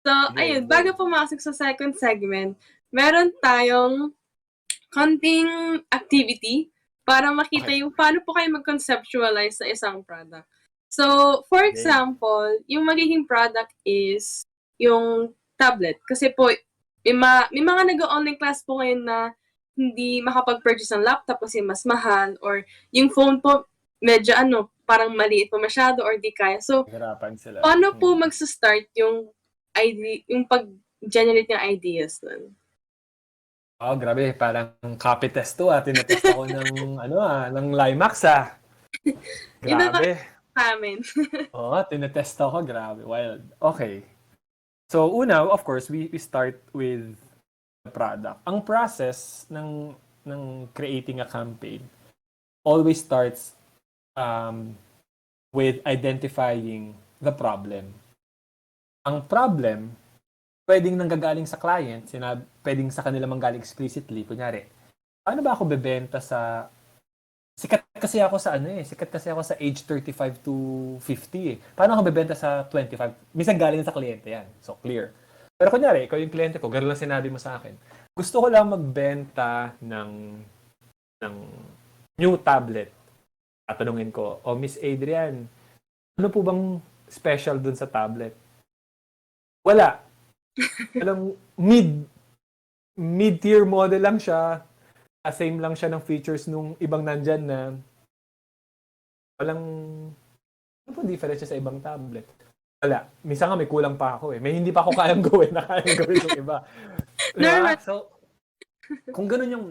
So, ayun, bago pumasok sa second segment, meron tayong konting activity para makita yung paano po kayo mag-conceptualize sa isang product. So, for example, yung magiging product is yung tablet. Kasi po, may mga nag-online class po ngayon na hindi makapag-purchase ng laptop kasi mas mahal, or yung phone po medyo parang maliit po masyado or di kaya. So, Hirapan sila. paano po magsa-start yung pag-generate ng ideas nun? Oh, grabe, parang copy test to Tinetest ako ng Limax Grabe. Amin. Oo, tinetest ako, grabe, wild. Okay. So, una, of course, we start with the product. Ang process ng creating a campaign always starts with identifying the problem. Ang problem, pwedeng nanggagaling sa client, pwedeng sa kanila manggaling explicitly. Kunyari, paano ba ako bebenta sa... Sikat kasi ako sa age 35 to 50 Paano ako bebenta sa 25? Minsan galing sa kliyente yan. So, clear. Pero kunyari, ikaw yung kliyente ko, gano'n lang sinabi mo sa akin. Gusto ko lang magbenta ng new tablet. Tatanungin ko, Miss Adrian, ano po bang special dun sa tablet? Wala. Alam, mid-tier model lang siya. Same lang siya ng features nung ibang nandyan na walang... Ano po difference sa ibang tablet? Wala. Minsan nga may kulang pa ako May hindi pa ako kayang gawin na kayang gawin yung iba. Diba? So, kung ganun yung...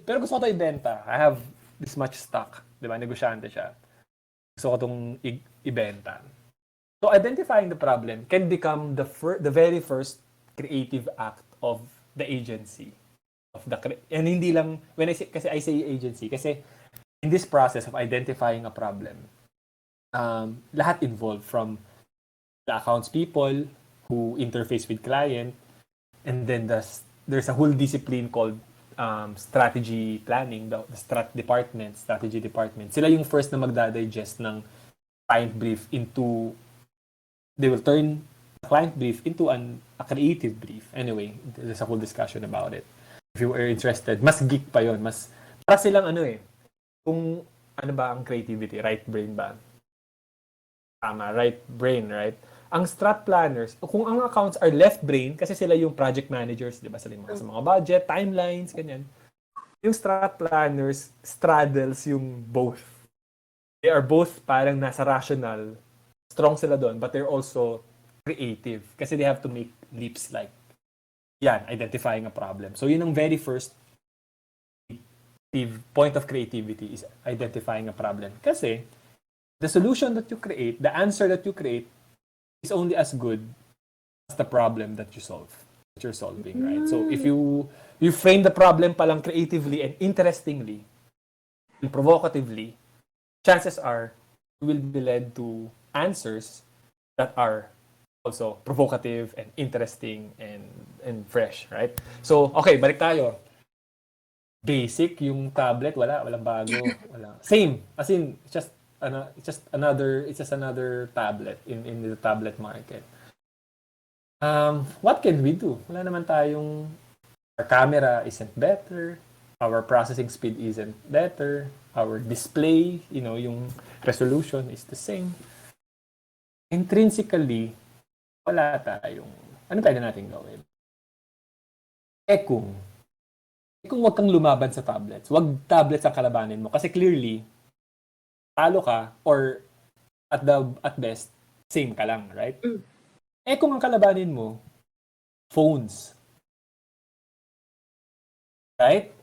pero gusto ko ito ibenta. I have this much stock. Diba? Negosyante siya. Gusto ko itong ibenta. So, identifying the problem can become the very first creative act of the agency. And hindi lang, I say agency, kasi in this process of identifying a problem, lahat involved, from the accounts people who interface with client, and then there's a whole discipline called strategy planning, the strategy department. Sila yung first na magdadigest ng client brief into, they will turn a client brief into a creative brief. Anyway, there's a whole discussion about it. If you are interested, mas geek pa yon, mas para silang kung ano ba ang creativity, right brain ba? Tama, right brain, right? Ang strat planners, kung ang accounts are left brain, kasi sila yung project managers, di ba? Sila yung sa mga budget, timelines, ganyan. Yung strat planners straddles yung both. They are both parang nasa rational, strong sila doon, but they're also creative kasi they have to make leaps like identifying a problem. So yun ang very first point of creativity, is identifying a problem. Kasi the solution that you create, the answer that you create, is only as good as the problem that you're solving, right? So if you frame the problem palang creatively and interestingly and provocatively, chances are you will be led to answers that are also provocative and interesting and fresh, right? So, okay, balik tayo. Basic yung tablet, walang bago, wala. Same, as in it's just another tablet in the tablet market. What can we do? Wala naman tayong, our camera isn't better, our processing speed isn't better, our display, yung resolution is the same. Intrinsically, wala tayong, ano pwede natin gawin? Kung wag kang lumaban sa tablets, wag tablets ang kalabanin mo. Kasi clearly, talo ka, or at best, same ka lang, right? Kung ang kalabanin mo, phones. Right?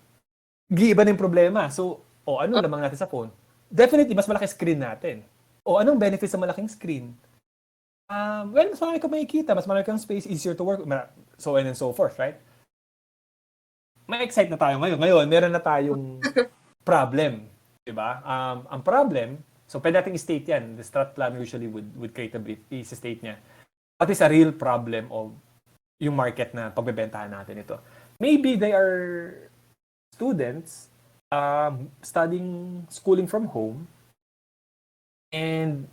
Giiba na yung problema. So, ano lamang natin sa phone? Definitely, mas malaki screen natin. Anong benefit sa malaking screen? Mas marami kang makikita, mas marami kang space, easier to work, so on and so forth, right? May excite na tayo ngayon. Ngayon, meron na tayong problem, diba? Ang problem, so pwede natin i-state yan. The strat planner usually would create a brief, i-state niya. What is a real problem of yung market na pagbebentahan natin ito? Maybe they are students schooling from home, and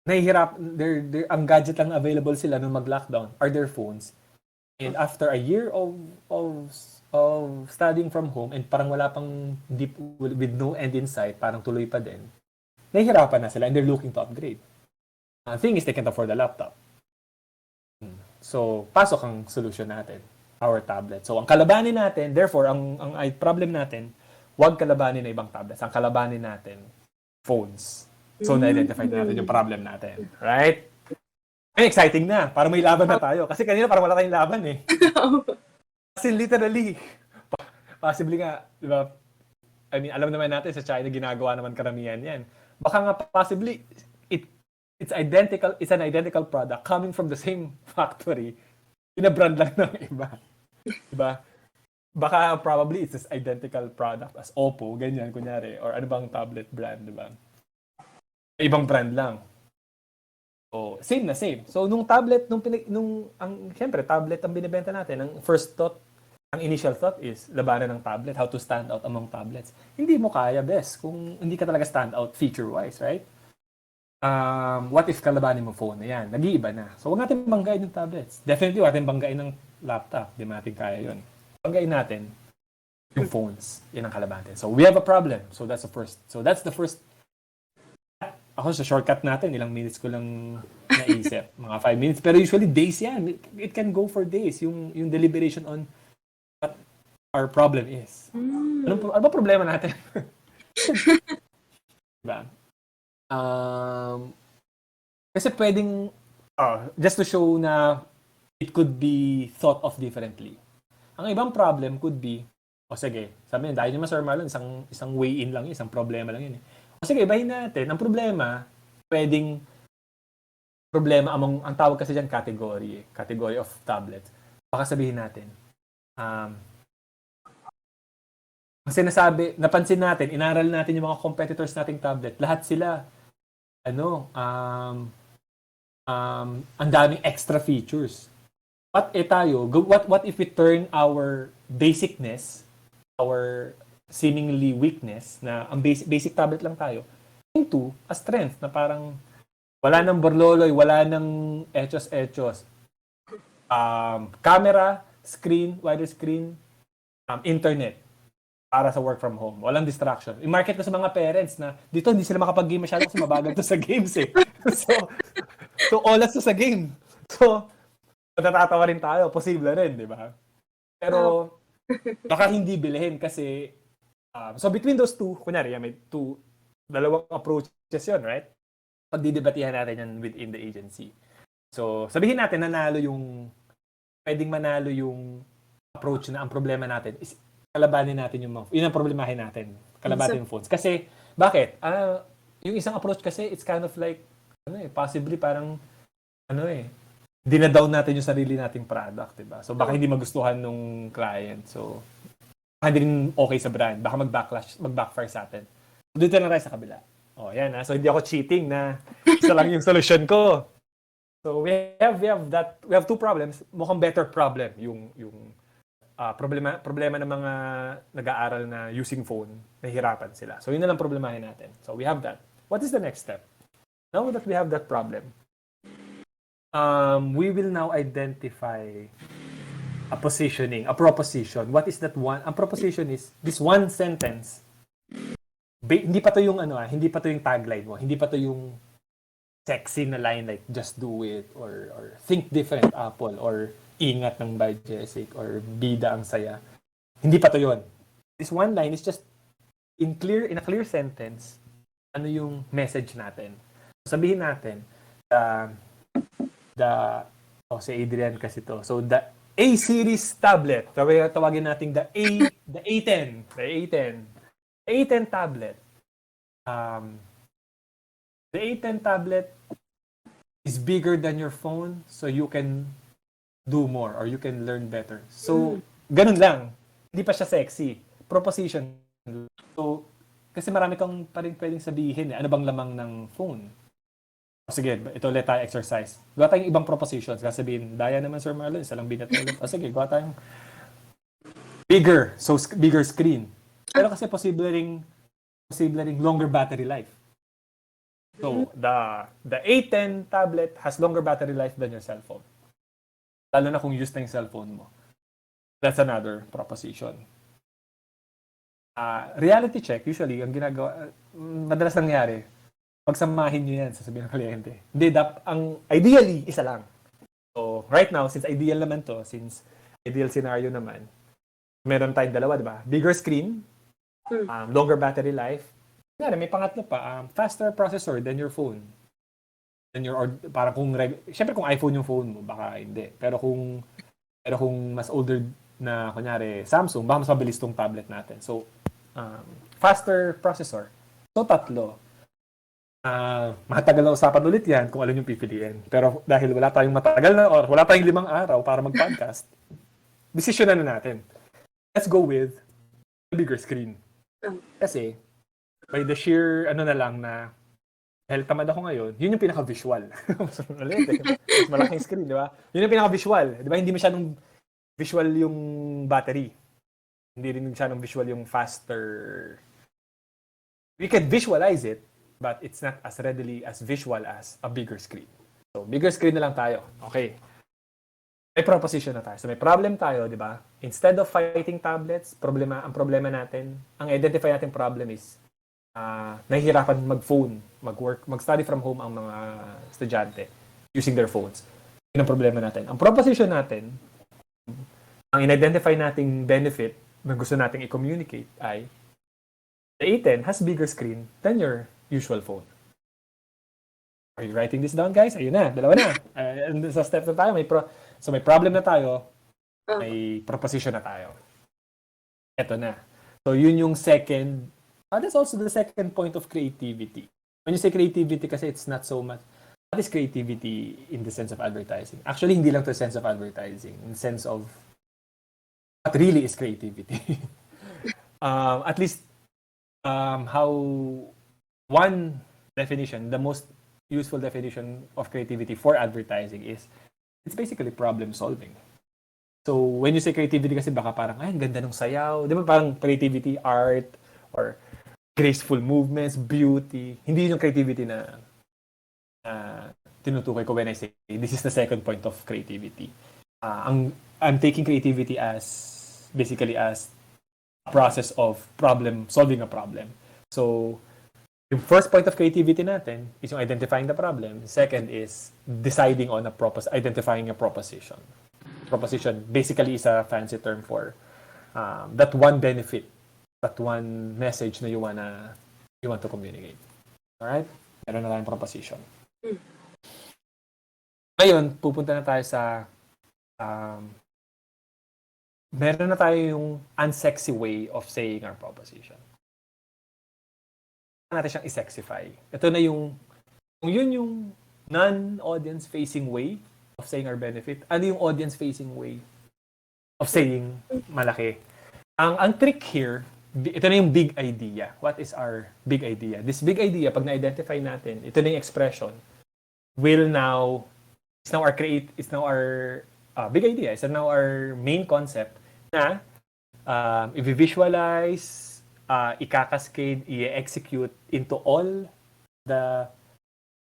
ang gadget lang available sila nung mag-lockdown are their phones. And after a year of studying from home and parang wala pang deep with no end in sight, parang tuloy pa din, nahihirapan na sila and they're looking to upgrade. The thing is, they can't afford a laptop. So, pasok ang solution natin, our tablet. So, ang kalabanin natin, therefore, ang problem natin, huwag kalabanin na ibang tablets. Ang kalabanin natin, phones. So, na-identify na natin yung problem natin. Right? Ay, exciting na. Parang may laban na tayo. Kasi kanina parang wala tayong laban eh. Kasi literally, possibly nga, di ba? I mean, alam naman natin sa China, ginagawa naman karamihan yan. Baka nga possibly, it's an identical product coming from the same factory. Pinabrand lang ng iba. Diba? Baka probably it's this identical product as Oppo, ganyan, kunyari. Or ano bang tablet brand, diba? Ibang brand lang. So, same na same. So, nung tablet, siyempre, tablet ang binibenta natin. Ang first thought, ang initial thought is, labanan ng tablet, how to stand out among tablets. Hindi mo kaya, best, kung hindi ka talaga stand out feature-wise, right? What if kalabanin mo phone? Ayan, nag-iiba na. So, huwag natin banggain yung tablets. Definitely, huwag natin banggain ng laptop. Di natin kaya yun. Banggain natin yung phones. Yan ang kalabanin. So, we have a problem. So, that's the first. Ako, sa shortcut natin, ilang minutes ko lang naisip. Mga 5 minutes. Pero usually, days yan. It can go for days. Yung deliberation on what our problem is. Ano ba problema natin? Diba? Kasi pwedeng, just to show na it could be thought of differently. Ang ibang problem could be, sige, sabi niya, dahil naman Sir Marlon, isang way in lang yun, isang problema lang yun. Sige, ibahin natin. Ang problema, pwedeng problema ang tawag kasi dyan, category of tablets. Baka sabihin natin, ang sinasabi, napansin natin, inaral natin yung mga competitors nating tablet, lahat sila, ang daming extra features. What if we turn our basicness, our seemingly weakness, na ang basic tablet lang tayo, into a strength na parang wala nang borloloy, wala nang echos-echos. Camera, screen, wider screen, internet para sa work from home. Walang distraction. I-market ko sa mga parents na dito hindi sila makapag-game masyado kasi mabagal to sa games eh. So oras to sa game. So, natatawa rin tayo. Posible rin, di ba? Pero, baka hindi bilhin kasi so between those two, kunyari, may dalawang approaches yun, right? Pagdidebatihan natin yan within the agency. So, sabihin natin, pwedeng manalo yung approach na ang problema natin is kalabanin natin yun ang problemahin natin. Kalabanin yung phones. Kasi, bakit? Yung isang approach kasi, it's kind of like, possibly parang, dinadown natin yung sarili nating product, diba? So, baka hindi magustuhan nung client. So, hindi rin okay sa brand. Baka mag-backfire sa atin. So, dito na tayo sa kabila. Yan ha. So, hindi ako cheating na isa lang yung solution ko. So, we have two problems. Mukhang better problem yung problema ng mga nag-aaral na using phone, nahihirapan sila. So, yun na lang problemahin natin. So, we have that. What is the next step? Now that we have that problem, we will now identify a proposition. What is that one? Ang proposition is this one sentence. Hindi pa to yung hindi pa to yung tagline mo. Hindi pa to yung sexy na line like just do it or think different Apple or ingat ng by Jessic or bida ang saya. Hindi pa to yon. This one line is just in a clear sentence ano yung message natin. Sabihin natin si Adrian kasi to. So the A-series tablet. Tawagin natin the A10. The A10 tablet. The A10 tablet is bigger than your phone so you can do more or you can learn better. So, ganun lang. Hindi pa siya sexy. Proposition. So, kasi marami kang pa rin pwedeng sabihin. Ano bang lamang ng phone? Sige, ito ulit tayo exercise. Gawa tayong ibang propositions. Sabihin, daya naman Sir Marlon, isa lang binat ulit. Sige, gawa tayong bigger. So, bigger screen. Pero kasi posible ring longer battery life. So, So, the A10 tablet has longer battery life than your cell phone. Lalo na kung used na yung cellphone mo. That's another proposition. Reality check, usually, ang ginagawa, madalas nangyari, pagsamahin nyo yan, sasabihin ng kliyente. Hindi, ang ideally, isa lang. So, right now, since ideal naman to, since ideal scenario naman, meron tayong dalawa, di ba? Bigger screen, longer battery life. May pangatlo pa, faster processor than your phone. Parang syempre kung iPhone yung phone mo, baka hindi. Pero kung mas older na, kunyari, Samsung, baka mas mabilis tong tablet natin. So, faster processor. So, tatlo. Matagal na usapan ulit yan kung alin yung pipiliin. Pero dahil wala tayong matagal na or wala tayong 5 araw para mag-podcast, desisyonan na natin. Let's go with the bigger screen. Kasi, by the sheer, na lang na, dahil tamad ako ngayon, yun yung pinaka-visual. Mas malaking screen, di ba? Yun yung pinaka-visual. Di ba? Hindi masyadong visual yung battery. Hindi rin masyadong visual yung faster. We can visualize it, but it's not as readily as visual as a bigger screen. So, bigger screen na lang tayo. Okay. May proposition na tayo. So, may problem tayo, di ba? Instead of fighting tablets, ang problema natin, ang identify natin problem is, nahihirapan mag-phone, mag-work, mag-study from home ang mga estudyante using their phones. Yun ang problema natin. Ang proposition natin, ang in-identify nating benefit na gusto nating i-communicate ay the A10 has bigger screen than your usual phone. Are you writing this down, guys? Ayun na, dalawa na. Sa step na tayo, so may problem na tayo, may proposition na tayo. Eto na. So yun yung second. That's also the second point of creativity. When you say creativity kasi it's not so much. What is creativity in the sense of advertising? Actually, hindi lang to the sense of advertising. In the sense of what really is creativity. At least how one definition, the most useful definition of creativity for advertising is it's basically problem solving. So when you say creativity kasi baka parang, ay, ang ganda ng sayaw. Di ba parang creativity, art, or graceful movements, beauty. Hindi yun yung creativity na tinutukoy ko when I say this is the second point of creativity. I'm taking creativity as basically as a process of solving a problem. So, yung first point of creativity natin is yung identifying the problem. Second is deciding on identifying a proposition. Proposition basically is a fancy term for that one benefit, that one message na you want to communicate. Alright? Meron na tayong proposition. Ngayon, pupunta na tayo sa meron na tayo yung unsexy way of saying our proposition. Natin siyang i-sexify. Ito na yung yun yung non-audience facing way of saying our benefit. Ano yung audience facing way of saying malaki? Ang trick here, ito na yung big idea. What is our big idea? This big idea, pag na-identify natin, ito na yung expression, it's now our big idea. It's now our main concept na i-visualize, i-cascade, i-execute into all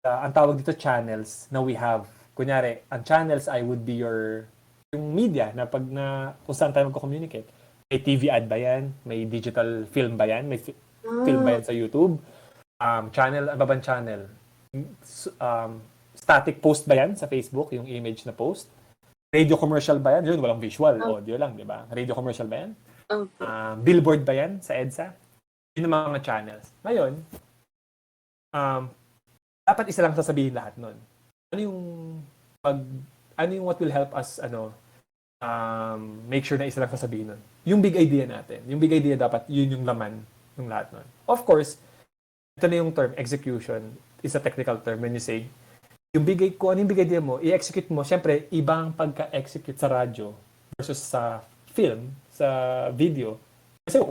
ang tawag dito channels na we have. Kunyari, ang channels would be yung media na kung saan tayo mag-communicate. May TV ad ba yan? May digital film ba yan? May film ba yan sa YouTube? Channel, ano ba bang channel? Static post ba yan sa Facebook? Yung image na post? Radio commercial ba yan? Yun, walang visual. Audio lang, di ba? Radio commercial ba yan? Billboard ba yan sa EDSA? Yun ang mga channels. Ngayon, dapat isa lang sasabihin lahat nun. Ano yung what will help us, make sure na isa lang sasabihin nun? Yung big idea natin. Yung big idea dapat, yun yung laman ng lahat nun. Of course, ito na yung term, execution, is a technical term when you say, kung ano yung big idea mo, i-execute mo, syempre, ibang pagka-execute sa radyo versus sa film, sa video. Kasi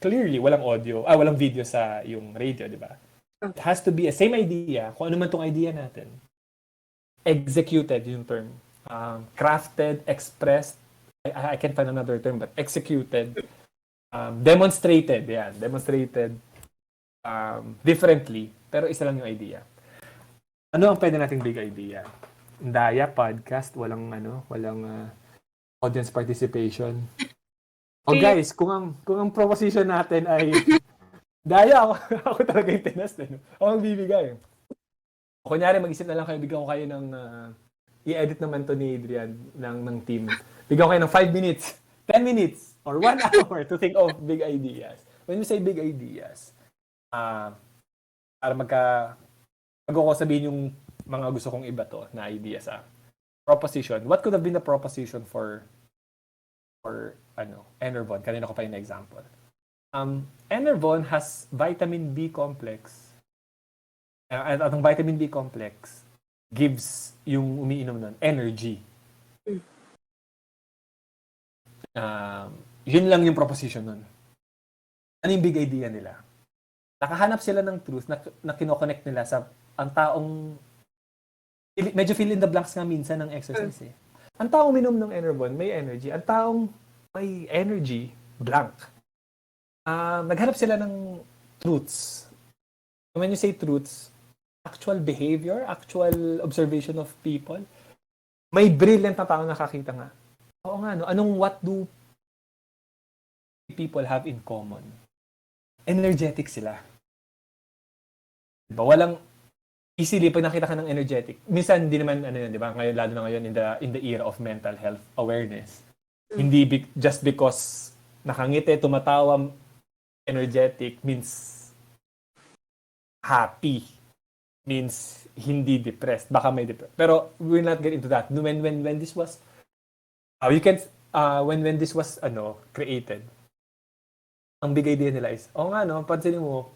clearly, walang video sa yung radio, di ba? It has to be a same idea, kung ano man tong idea natin. Executed yung term. Crafted, expressed, I can't find another term, but executed, demonstrated differently, pero isa lang yung idea. Ano ang pwede nating big idea? Daya, podcast, walang audience participation. O guys, kung ang proposition natin ay daya, ako talaga yung tinas. Ako ang bibigay. O kunyari, mag-isip na lang kayo, bigyan ko kayo ng i-edit naman to ni Adrian ng team. Bigyan ko kayo ng 5 minutes, 10 minutes, or 1 hour to think of big ideas. When we say big ideas, para bago ko sabihin yung mga gusto kong iba to na idea sa proposition. What could have been the proposition for Enervon? Kanina ko pa yung example. Enervon has vitamin B complex. At ang vitamin B complex gives yung umiinom nun energy. Yun lang yung proposition nun. Ano yung big idea nila? Nakahanap sila ng truth na kinoconnect nila sa ang taong medyo fill in the blanks nga minsan ng exercise eh. Ang taong minom ng Enervon may energy. Ang taong may energy, blank. Naghanap sila ng truths. When you say truths, actual behavior, actual observation of people, may brilliant na taong nakakita nga. Oo nga, no? What do people have in common? Energetic sila. Diba? Walang easily pag nakita ka ng energetic. Minsan hindi naman yun, 'di ba? Ngayon lalo na ngayon in the era of mental health awareness. Hindi just because nakangiti, tumatawa, energetic means happy. Means hindi depressed. Baka may depressed. Pero we'll not get into that. When this was when this was created, ang big idea nila is, pansinin mo,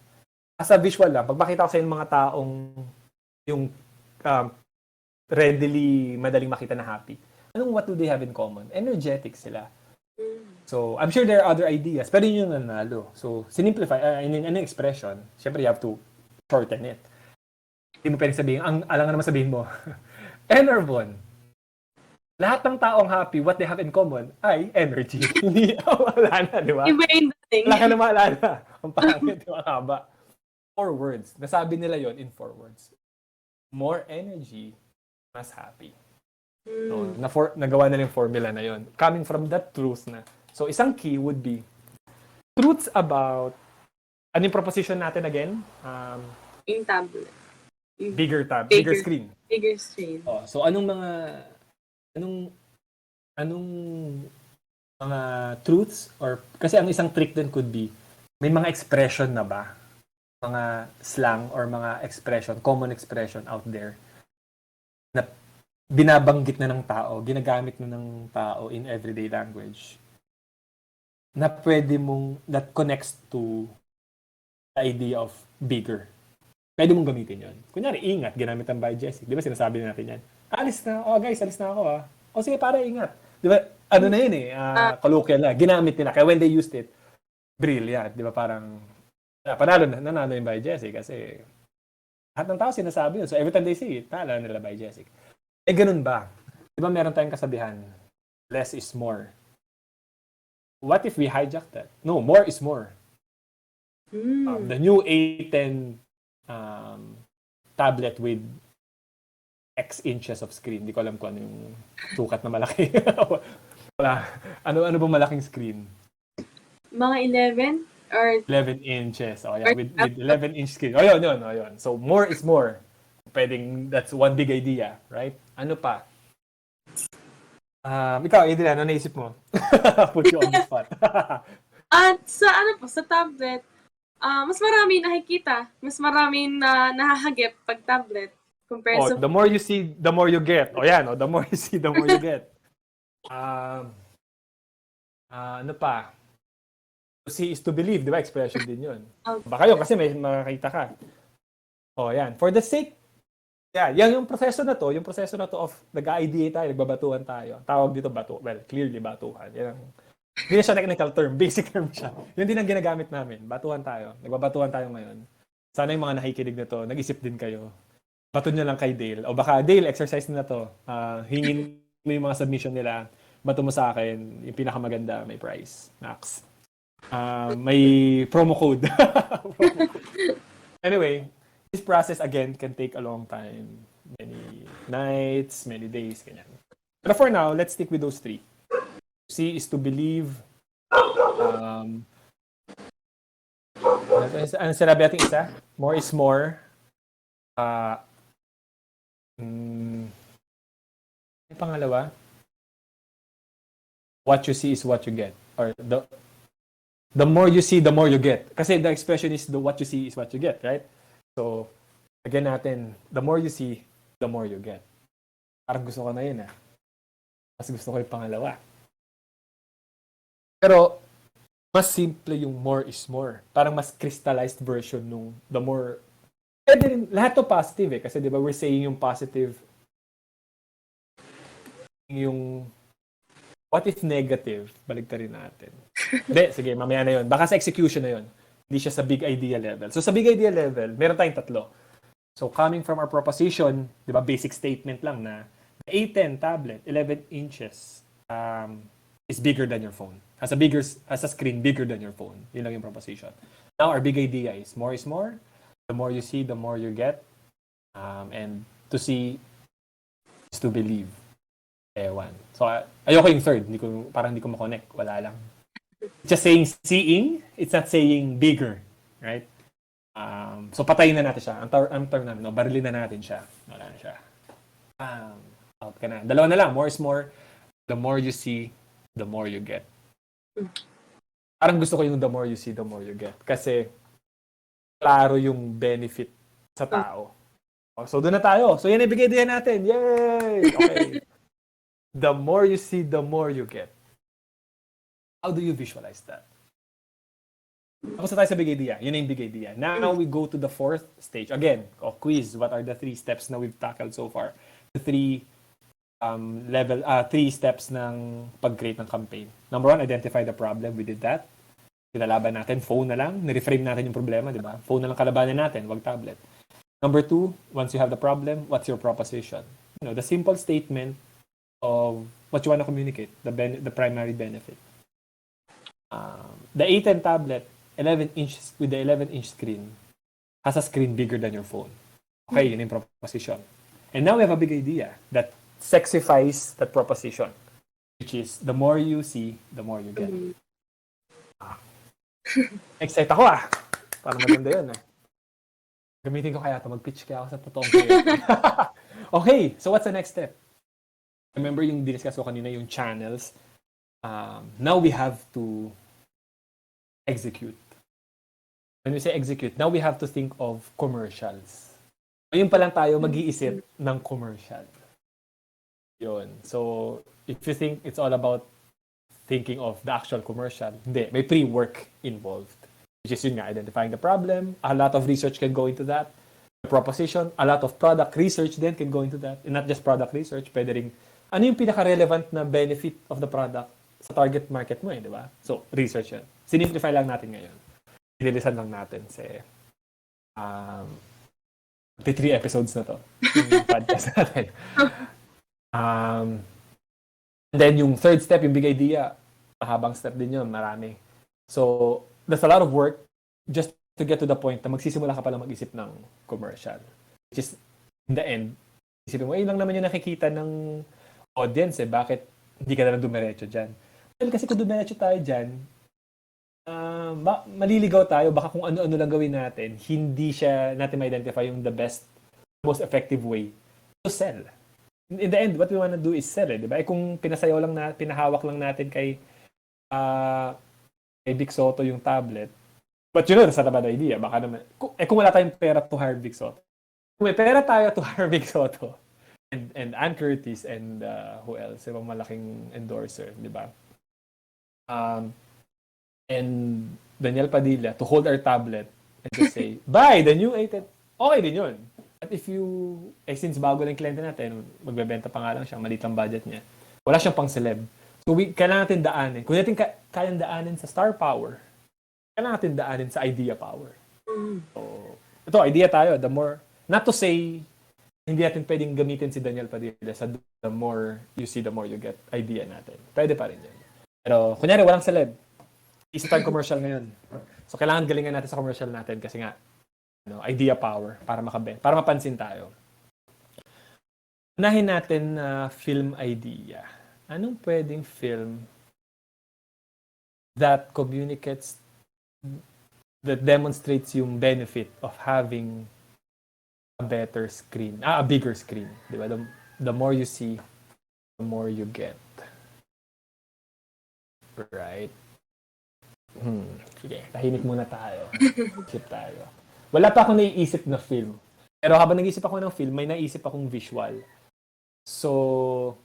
as a visual lang, pag makita ko sa mga taong yung readily, madaling makita na happy, what do they have in common? Energetic sila. So, I'm sure there are other ideas, pero yun yung nanalo. So, sinimplify, any expression, syempre you have to shorten it. Hindi mo pwedeng sabihin, alangan naman sabihin mo, Enervon. Lahat ng taong happy, what they have in common ay energy. Hindi, wala na, di ba? Iba yung dating. Wala ka na maalala. Ang pangit, di ba? Haba. 4 words. Nasabi nila yon in 4 words. More energy, mas happy. So, nagawa na yung formula na yon. Coming from that truth na. So, isang key would be truths about, ano yung proposition natin again? Yung tablet. Bigger screen. Bigger screen. So, anong mga truths or kasi ang isang trick din could be may mga expression na ba, mga slang or mga expression, common expression out there na binabanggit na ng tao, ginagamit na ng tao in everyday language na pwede mong, that connects to the idea of bigger. Pwede mong gamitin yon. Kunyari, ingat, ginamit ang by Jessic. Di ba sinasabi natin yan? Alis na ako O sige, para ingat. Di ba, na yun eh, colloquial na. Ginamit nila. Kaya when they used it, brilliant. Di ba, parang, nanalo yung by Jessic kasi lahat ng tao sinasabi yun. So every time they see it, naalala nila by Jessic. Ganun ba? Di ba meron tayong kasabihan, less is more. What if we hijack that? No, more is more. The new A10 tablet with X inches of screen. Hindi ko alam kung ano yung sukat na malaki. Wala. Ano bang malaking screen? Mga 11 or 11 inches. Oh, yeah, with 11-inch screen. Yun. So, more is more. That's one big idea, right? Ano pa? Ikaw, Adrian, ano naisip mo? Put you on the spot. At sa tablet, mas marami nakikita. Mas marami na nahahagip pag tablet. Compared sa... The more you see, the more you get. The more you see, the more you get. Ano pa? To see is to believe, di ba? Expression din yun. Baka yun, kasi may makakita ka. Yan. For the sake, yan yung proseso na to of nag-idea tayo, nagbabatuhan tayo. Tawag dito clearly batuhan. Yan ang, hindi na siya technical term, basic term siya. Yun din ang ginagamit namin. Batuhan tayo. Nagbabatuhan tayo ngayon. Sana yung mga nakikinig na to, nag-isip din kayo. Bato nyo lang kay Dale. O baka, Dale, exercise na to. Hingin mo yung mga submission nila. Bato mo sa akin. Yung pinakamaganda, may prize. Max. May promo code. Anyway, this process, again, can take a long time. many nights, many days, ganyan. But for now, let's stick with those 3. See is to believe. Ano sinabi natin isa? More is more. Yung pangalawa, what you see is what you get. Or the more you see, the more you get. Kasi the expression is the what you see is what you get, right? So, again natin, the more you see, the more you get. Parang gusto ko na yun, Mas gusto ko yung pangalawa. Pero, mas simple yung more is more. Parang mas crystallized version nung the more. Pwede rin, lahat to positive Kasi di ba we're saying yung positive, yung what if negative? Baligtarin natin. Hindi, sige, mamaya na yun. Baka sa execution na yun. Hindi siya sa big idea level. So sa big idea level, meron tayong 3. So coming from our proposition, di ba, basic statement lang na the A10 tablet, 11 inches, is bigger than your phone. Has a screen bigger than your phone. Yun lang yung proposition. Now, our big idea is more. The more you see, the more you get. And to see is to believe. Ewan. So, ayoko yung third. Parang hindi ko ma-connect. Wala lang. It's just saying seeing. It's not saying bigger. Right? So, patayin na natin siya. Ang term namin, barilin na natin siya. Wala na siya. Out ka na. 2 na lang. More is more. The more you see, the more you get. Parang gusto ko yung the more you see, the more you get. Kasi, klaro yung benefit sa tao. So, doon na tayo. So, yan ibigay din natin. Yay! Okay. The more you see, the more you get. How do you visualize that? Tapos na tayo sa big idea. Yun na yung big idea. Now, we go to the 4th stage. Again, quiz. What are the 3 steps na we've tackled so far? The 3 steps ng pag-create ng campaign. Number 1, identify the problem. We did that. Pinalaban natin, phone na lang. Nireframe natin yung problema, di ba? Phone na lang kalabanin natin, wag tablet. Number 2, once you have the problem, what's your proposition? The simple statement of what you want to communicate, the primary benefit. The A10 tablet, 11 inches with the 11-inch screen, has a screen bigger than your phone. Okay, yun yung proposition. And now we have a big idea that sexifies that proposition, which is the more you see, the more you get. Excited ako Parang maganda yun Gamitin ko kaya ito. Mag-pitch kaya ako sa totoong player. Okay, so what's the next step? Remember yung diniscuss ko kanina, yung channels. Now we have to execute. When we say execute, now we have to think of commercials. Ngayon pa lang tayo mag-iisip ng commercial. Yun. So, if you think it's all about thinking of the actual commercial, hindi. May pre-work involved. Which is yun nga, identifying the problem. A lot of research can go into that. The proposition, a lot of product research then can go into that. And not just product research, pwede rin, ano yung pinaka-relevant na benefit of the product sa target market mo di ba? So, research yun. Sinimplify lang natin ngayon. Sinilisan lang natin sa 3 episodes na to. Yung podcast natin. And then yung third step, yung big idea, mahabang step din yun, marami. So, there's a lot of work just to get to the point na magsisimula ka pala mag-isip ng commercial. Which is, in the end, isipin mo, lang naman yung nakikita ng audience bakit hindi ka na lang dumiretso dyan. Well, kasi kung dumiretso tayo dyan, maliligaw tayo, baka kung ano-ano lang gawin natin, hindi siya natin ma-identify yung the best, most effective way to sell. In the end, what we wanna do is sell, di ba? Kung pinasayaw lang pinahawak lang natin kay Vic Soto yung tablet, but that's not a bad idea. Baka naman, kung wala tayong pera to hire Vic Soto. Kung may pera tayo to hire Vic Soto, and Ann Curtis, and who else? Ibang malaking endorser, di ba? And Daniel Padilla to hold our tablet and just say, buy the new A10. Okay din yun. But if you, since bago lang kliyente natin, magbebenta pa nga lang siya, maliit ang budget niya. Wala siyang pang celeb. So, kailangan natin daanin. Kung natin kayang daanin sa star power, kailangan natin daanin sa idea power. So, ito, idea tayo. The more, not to say, hindi natin pwedeng gamitin si Daniel Padilla sa the more you see, the more you get idea natin. Pwede pa rin yun. Pero, kunyari, walang celeb. Isa tayong commercial ngayon. So, kailangan galingan natin sa commercial natin kasi nga, idea power para para mapansin tayo. unahin natin na film idea. Anong pwedeng film that communicates, that demonstrates yung benefit of having a better screen, a bigger screen, di ba? The more you see, the more you get. Right? Sige, tahimik muna tayo. Isip tayo. Wala pa akong naiisip na film. Pero habang nag-isip ako ng film, may naisip akong visual. So,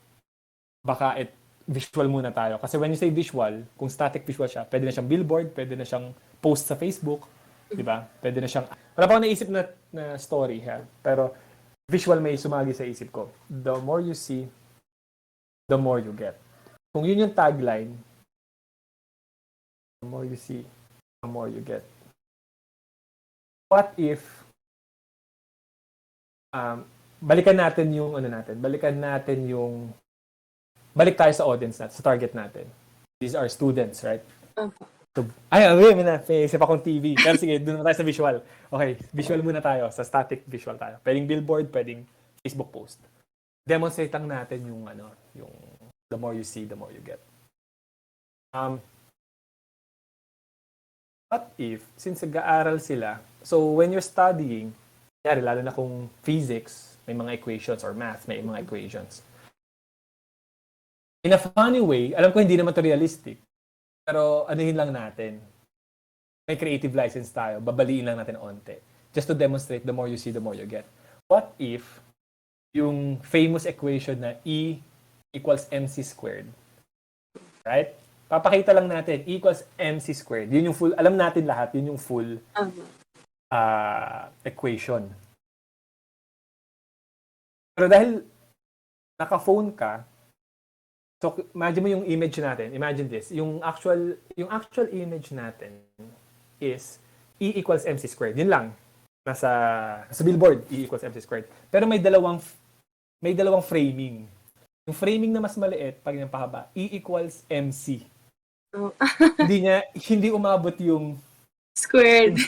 baka visual muna tayo. Kasi when you say visual, kung static visual siya, pwede na siyang billboard, pwede na siyang post sa Facebook, di ba? Pwede na siyang... Wala pa akong naisip na story, ha? Pero visual may sumagi sa isip ko. The more you see, the more you get. Kung yun yung tagline, the more you see, the more you get. What if balikan natin yung balik tayo sa audience natin, sa target natin. These are students, right? So, may isip akong TV. Pero sige, doon na tayo sa visual. Okay, visual muna tayo. Sa static visual tayo. Pwedeng billboard, pwedeng Facebook post. Demonstrate lang natin yung the more you see, the more you get. What if, since nag-aaral sila, so when you're studying, lalo na kung physics, may mga equations, or math, may mga equations. In a funny way, alam ko hindi naman to realistic, pero anuhin lang natin. May creative license tayo, babaliin lang natin onte. Just to demonstrate, the more you see, the more you get. What if yung famous equation na E equals mc squared, right? Papakita lang natin, E equals mc squared. Yun yung full, alam natin lahat, yun yung full equation. Pero dahil naka-phone ka, so imagine mo yung image natin. Imagine this, yung actual image natin is E equals mc squared. Yun lang. Nasa billboard, E equals mc squared. Pero may dalawang framing. Yung framing na mas maliit, pag yung pahaba, E equals mc. Hindi umabot yung Squared.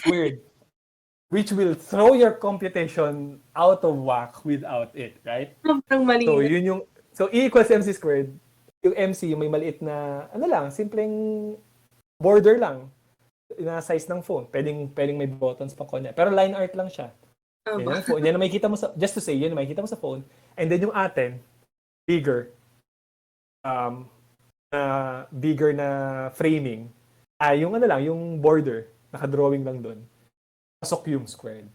Which will throw your computation out of whack without it, right? Sobrang mali. So E equals mc squared, yung mc, yung may maliit na, simpleng border lang, na size ng phone. Pwedeng may buttons pa konya. Pero line art lang siya. Yan ang phone. Yan na makikita mo just to say, yan na makikita mo sa phone. And then yung atin, bigger na framing, yung border, naka-drawing lang doon. Pasok yung squared.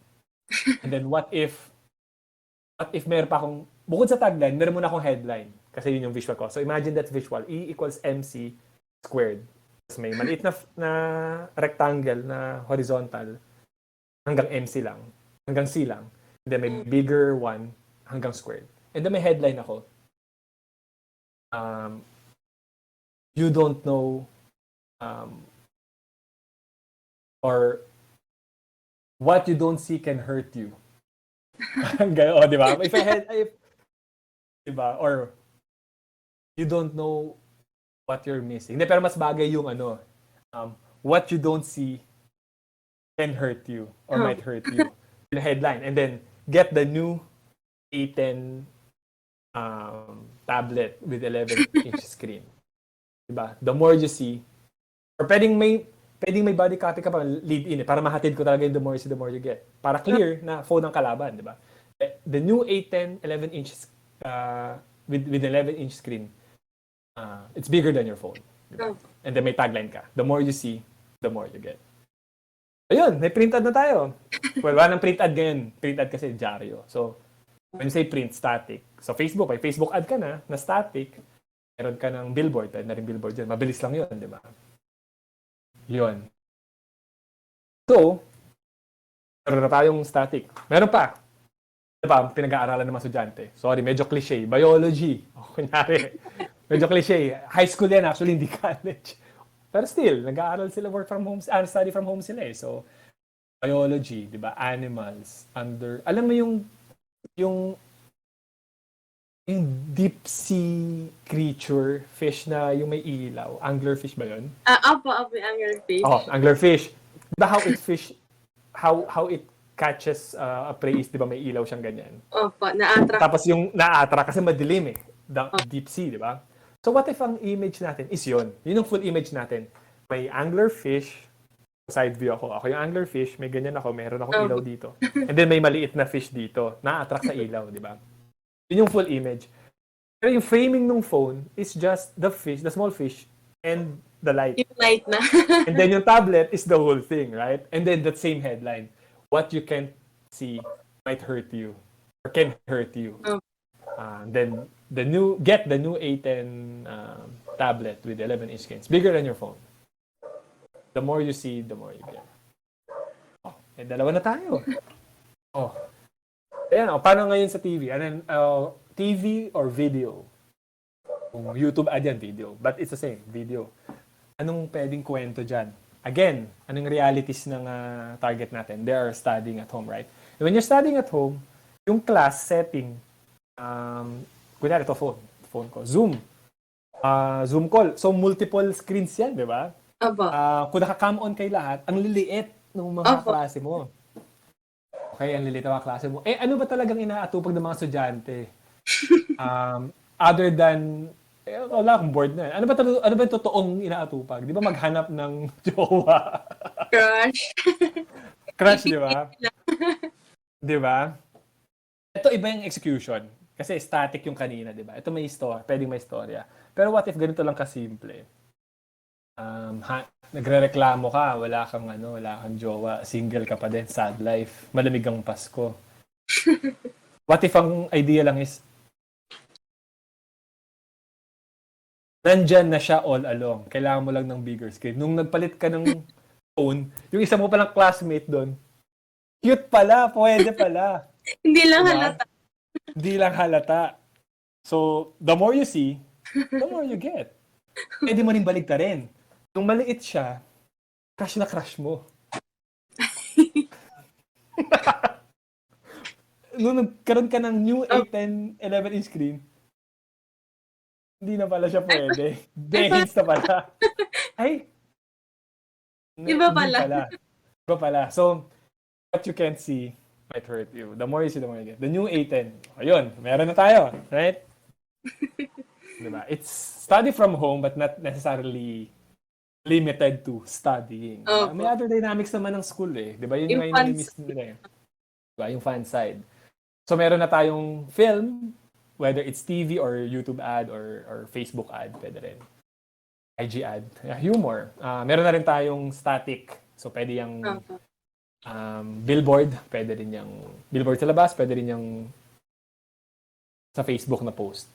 And then what if meron pa akong, bukod sa tagline, meron muna akong headline. Kasi yun yung visual ko. So imagine that's visual. E equals mc squared. Tapos may maliit na rectangle na horizontal hanggang mc lang. Hanggang c lang. And then may bigger one hanggang squared. And then may headline ako. You don't know or what you don't see can hurt you. O, di ba? Di ba? Or you don't know what you're missing. Hindi, pero mas bagay yung what you don't see can hurt you or might hurt you. Yung headline. And then, get the new A10 tablet with 11-inch screen. Diba? The more you see, or pwedeng may body copy ka pa, lead in para mahatid ko talaga yung the more you see, the more you get. Para clear na phone ng kalaban, diba? The new A10 11-inch with 11-inch screen, it's bigger than your phone. Diba? And then may tagline ka. The more you see, the more you get. Ayun, may print ad na tayo. Well, wala nang print ad ngayon. Print ad kasi dyaryo. So, when you say print, static. So, Facebook, may Facebook ad ka na static. Meron ka ng billboard. Pwede na rin billboard dyan. Mabilis lang yun, di ba? Yun. So, meron na tayong static. Meron pa. Diba, pinag-aaralan ng mga estudyante. Sorry, medyo cliche. Biology. Kunyari. Medyo cliche. High school yan, actually, hindi college. Pero still, nag-aaral sila, work from home, study from home sila eh. So, biology, di ba? Animals, alam mo yung deep sea creature, fish na yung may ilaw. Anglerfish ba yun? Apo, anglerfish. Oh, anglerfish. Diba how it catches a prey is, di ba, may ilaw siyang ganyan. Opo, na-attract. Tapos yung na-attract kasi madilim eh. Deep sea, di ba? So what if ang image natin is yun? Yun yung full image natin. May anglerfish, side view ako. Ako yung anglerfish, may ganyan ako, meron akong ilaw dito. And then may maliit na fish dito, na-attract sa ilaw, di ba? Yun yung full image. Pero yung framing ng phone is just the fish, the small fish, and the light. Yung light na. And then yung tablet is the whole thing, right? And then that same headline. What you can't see might hurt you. Or can hurt you. Then the new A10 tablet with 11-inch screens, bigger than your phone. The more you see, the more you get. Oh, dalawa na tayo. Oh. Ayan, paano ngayon sa TV? TV or video? Kung YouTube ad yan, video. But it's the same, video. Anong pwedeng kwento dyan? Again, anong realities ng target natin? They are studying at home, right? And when you're studying at home, yung class setting, kunyari ito phone ko, Zoom call. So, multiple screens yan, di ba? Kung naka-cam on kay lahat, ang liliit ng mga klase mo. Okay, ang liliit ng mga klase mo. Ano ba talagang inaatupag ng mga estudyante? Other than, wala akong bored na. Ano ba yung totoong inaatupag? Di ba maghanap ng jowa? Crush, di ba? Di ba? Ito iba yung execution. Kasi static yung kanina, di ba? Ito may story, pwedeng may istorya. Pero what if ganito lang kasimple? Nagrereklamo ka, wala kang jowa, single ka pa din, sad life, malamig ang Pasko. What if ang idea lang is, nandyan na siya all along. Kailangan mo lang ng bigger screen. Nung nagpalit ka ng phone, yung isa mo palang classmate doon, cute pala, pwede pala. Hindi lang halata. Hindi lang halata. So, the more you see, the more you get. Pwede mo rin baligtarin. Nung maliit siya, crush na crush mo. Nung nagkaroon ka ng new 8, 10, 11-inch screen, hindi na pala siya pwede. Dehins na pala. Ay! Iba pala. Iba pala. So, what you can't see might hurt you. The more you see, the more you get. The new A10. Ayun, meron na tayo. Right? Diba? It's study from home but not necessarily limited to studying. May other dynamics naman ng school eh. Diba? Yun yung nami-miss nila eh. Diba? Yung fan side. So, meron na tayong film, whether it's TV or YouTube ad or Facebook ad, pwede rin. IG ad. Humor. Meron na rin tayong static. So, pwede yung billboard. Pwede rin yung billboard sa labas. Pwede rin yung sa Facebook na post.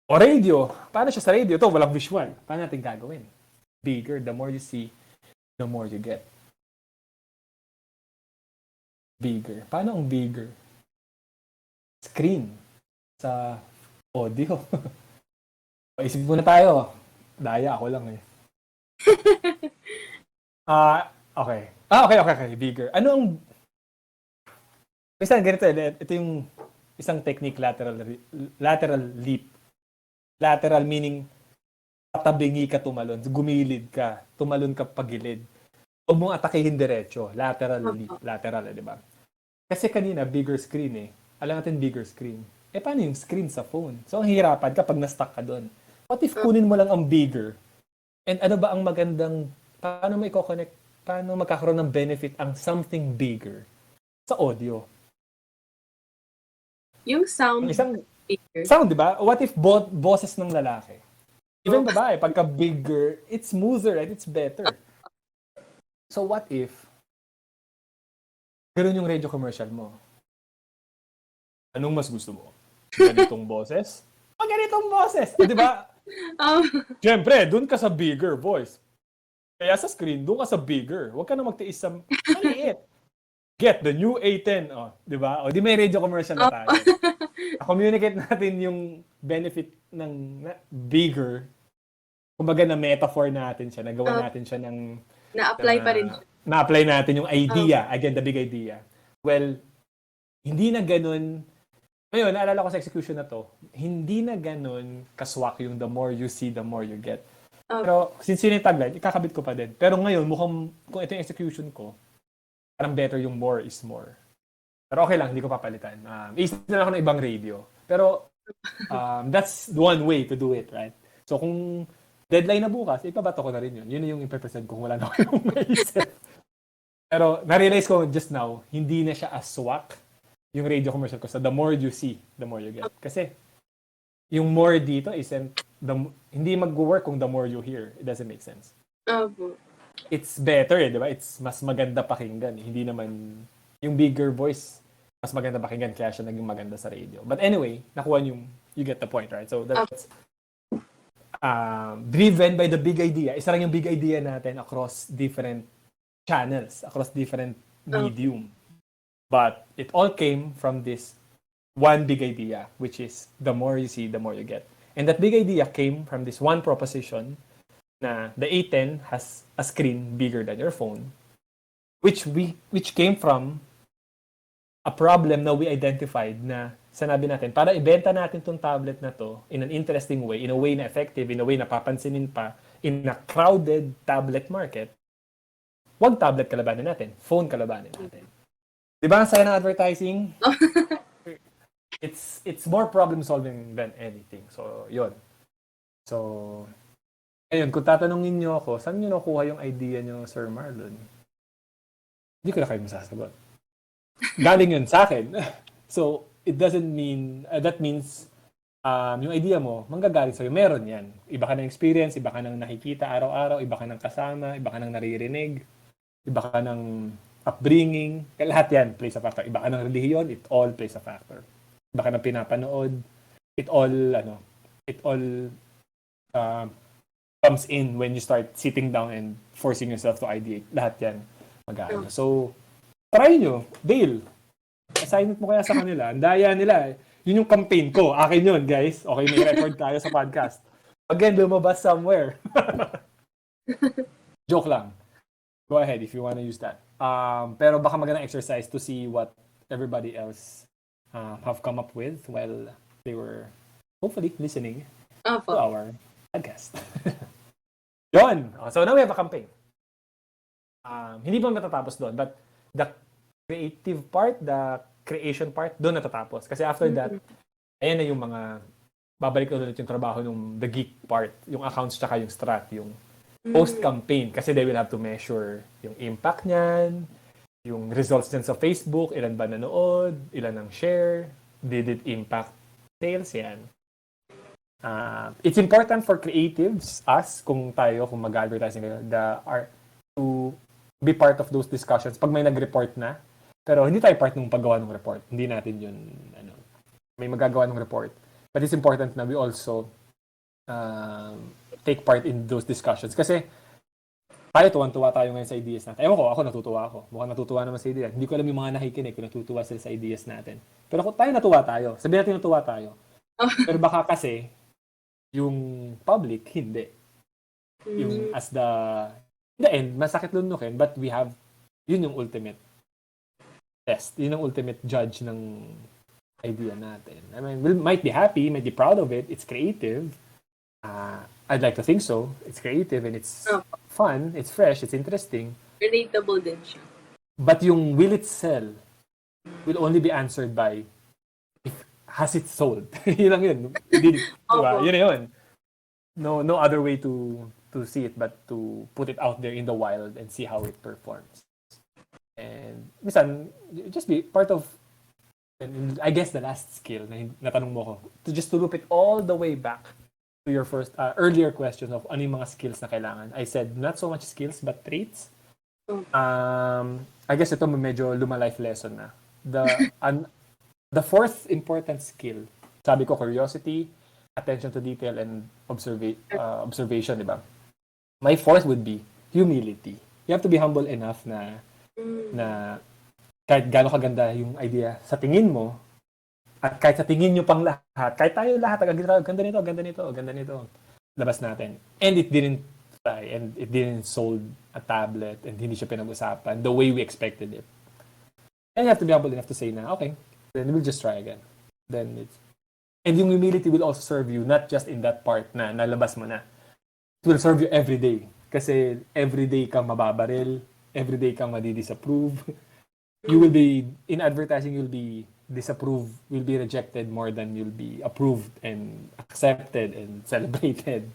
O radio. Paano siya sa radio? Ito, walang visual. Paano natin gagawin? Bigger. The more you see, the more you get. Bigger. Paano ang bigger? Screen. Sa audio. Isipin muna tayo. Daya, ako lang eh. Okay. Okay. Bigger. Ano ang... Minsan, ganito eh. Ito yung isang technique, lateral leap. Lateral meaning patabingi ka tumalon. Gumilid ka. Tumalon ka pagilid. Huwag mong atakihin diretso. Lateral leap. Lateral, di ba? Kasi kanina, bigger screen eh. Alam natin bigger screen. Paano yung screen sa phone? So, ang hirapan kapag na-stuck ka doon. What if kunin mo lang ang bigger? And ano ba ang magandang, paano mo i-connect, paano magkakaroon ng benefit ang something bigger sa audio? Yung sound. Sound, di ba? What if boses ng lalaki? Even babae, pagka bigger, it's smoother and it's better. So what if, ganoon yung radio commercial mo? Anong mas gusto mo? Ganitong boses? O ganitong boses? Di ba? Siyempre, dun ka sa bigger voice. Kaya sa screen, dun ka sa bigger. Huwag ka na magtiis sa maliit. Get the new A10. Di ba? Di may radio commercial na tayo. Communicate natin yung benefit ng bigger. Kumbaga na metaphor natin siya. Nagawa natin siya ng... Na-apply pa rin. Na-apply natin yung idea. Again, the big idea. Well, hindi na ganun. Ngayon, naalala ko sa execution na to, hindi na ganun kaswak yung the more you see, the more you get. Pero since yun yung tagline, ikakabit ko pa din. Pero ngayon, mukhang kung ito yung execution ko, parang better yung more is more. Pero okay lang, hindi ko papalitan. Isip na lang ako ng ibang radio. Pero that's one way to do it, right? So kung deadline na bukas, ipabato ko na rin yun. Yun yung ipapresent ko kung wala na ako yung maisip. Pero na-realize ko just now, hindi na siya as swak yung radio commercial ko. So the more you see, the more you get. Kasi yung more dito isn't, hindi mag-work kung the more you hear. It doesn't make sense. Opo. It's better, di ba? It's mas maganda pakinggan. Hindi naman, yung bigger voice, mas maganda pakinggan kaya siya naging maganda sa radio. But anyway, nakuha yung, you get the point, right? So that's driven by the big idea. Isa lang yung big idea natin across different channels, across different medium. But it all came from this one big idea, which is the more you see, the more you get. And that big idea came from this one proposition na the A10 has a screen bigger than your phone, which came from a problem na we identified na sanabi natin, para ibenta natin tong tablet na to in an interesting way, in a way na effective, in a way na papansinin pa, in a crowded tablet market, wag tablet kalabanin natin, phone kalabanin natin. Di ba ang saya ng advertising? It's more problem solving than anything. So, yun. So, ayun, kung tatanungin niyo ako, saan niyo nakuha yung idea niyo, Sir Marlon? Hindi ko na kayo masasagot. Galing yun sa akin. So, it doesn't mean, that means, yung idea mo, manggagaling sa'yo. Meron yan. Iba ka ng experience, iba ka ng nakikita araw-araw, iba ka ng kasama, iba ka ng naririnig, iba ka ng upbringing. Lahat yan plays a factor. Iba ka ng relihiyon, it all plays a factor. Iba ka ng pinapanood, it all comes in when you start sitting down and forcing yourself to ideate. Lahat yan mag-aano. So, try nyo. Dale, assignment mo kaya sa kanila. Ang daya nila. Yun yung campaign ko. Akin yun, guys. Okay, may record tayo sa podcast. Again, lumabas somewhere. Joke lang. Go ahead if you wanna use that. Pero baka magandang exercise to see what everybody else have come up with while they were hopefully listening to our podcast. Yun. So now we have a campaign. Hindi pa matatapos doon, but the creative part, the creation part, doon natatapos. Kasi after that, ayan na yung mga, babalik ulit yung trabaho ng the geek part, yung accounts tsaka yung strat, yung post-campaign. Kasi they will have to measure yung impact niyan, yung results niyan sa Facebook, ilan ba nanood, ilan ang share, did it impact sales yan. It's important for creatives, us, kung mag-advertising kayo, to be part of those discussions pag may nag-report na. Pero hindi tayo part ng paggawa ng report. Hindi natin yun, may magagawa ng report. But it's important na we also take part in those discussions. Kasi tayo, tuwan-tuwa tayo ngayon sa ideas natin. Ewan ko, ako natutuwa ako. Mukhang natutuwa naman sa ideas. Hindi ko alam yung mga nakikinig kung natutuwa sila sa ideas natin. Pero kung tayo natuwa tayo, sabihin natin natuwa tayo. Pero baka kasi, yung public, hindi. Yung as the end, masakit lunukin, but we have, yun yung ultimate test. Yun yung ultimate judge ng idea natin. I mean, we might be happy, might be proud of it, it's creative. I'd like to think so. It's creative and it's fun, it's fresh, it's interesting. Relatable din siya. But yung will it sell will only be answered by has it sold? Yun lang yun. Diba? Yun na yun. No other way to see it but to put it out there in the wild and see how it performs. And minsan, just be part of, and I guess the last skill na natanong mo ko, to loop it all the way back to your first earlier question of ano yung mga skills na kailangan. I said not so much skills but traits. I guess ito medyo life lesson na. The fourth important skill, sabi ko curiosity, attention to detail, and observation, di ba? My fourth would be humility. You have to be humble enough na kahit gaano kaganda yung idea sa tingin mo, at kahit sa tingin nyo pang lahat, kahit tayo lahat, ganda nito, labas natin. And it didn't fly, and it didn't sold a tablet, and hindi siya pinag-usapan the way we expected it. And you have to be humble enough to say na, okay, then we'll just try again. And yung humility will also serve you, not just in that part na nalabas mo na. It will serve you every day. Kasi every day kang mababaril, everyday kang madi-disapprove. You will be, in advertising, you'll be disapproved, will be rejected more than you'll be approved and accepted and celebrated.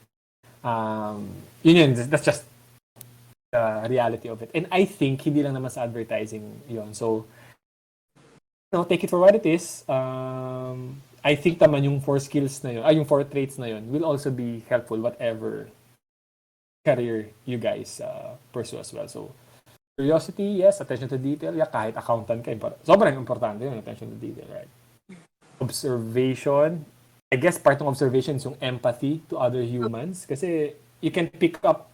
Yun, that's just the reality of it. And I think, hindi lang naman sa advertising yun. So, take it for what it is. I think naman yung 4 skills na yun, yung 4 traits na yun will also be helpful whatever career you guys pursue as well. So, curiosity, yes. Attention to detail, yeah. Kahit accountant ka, sobrang importante yun, attention to detail, right? Observation, I guess part ng observation is yung empathy to other humans. Kasi you can pick up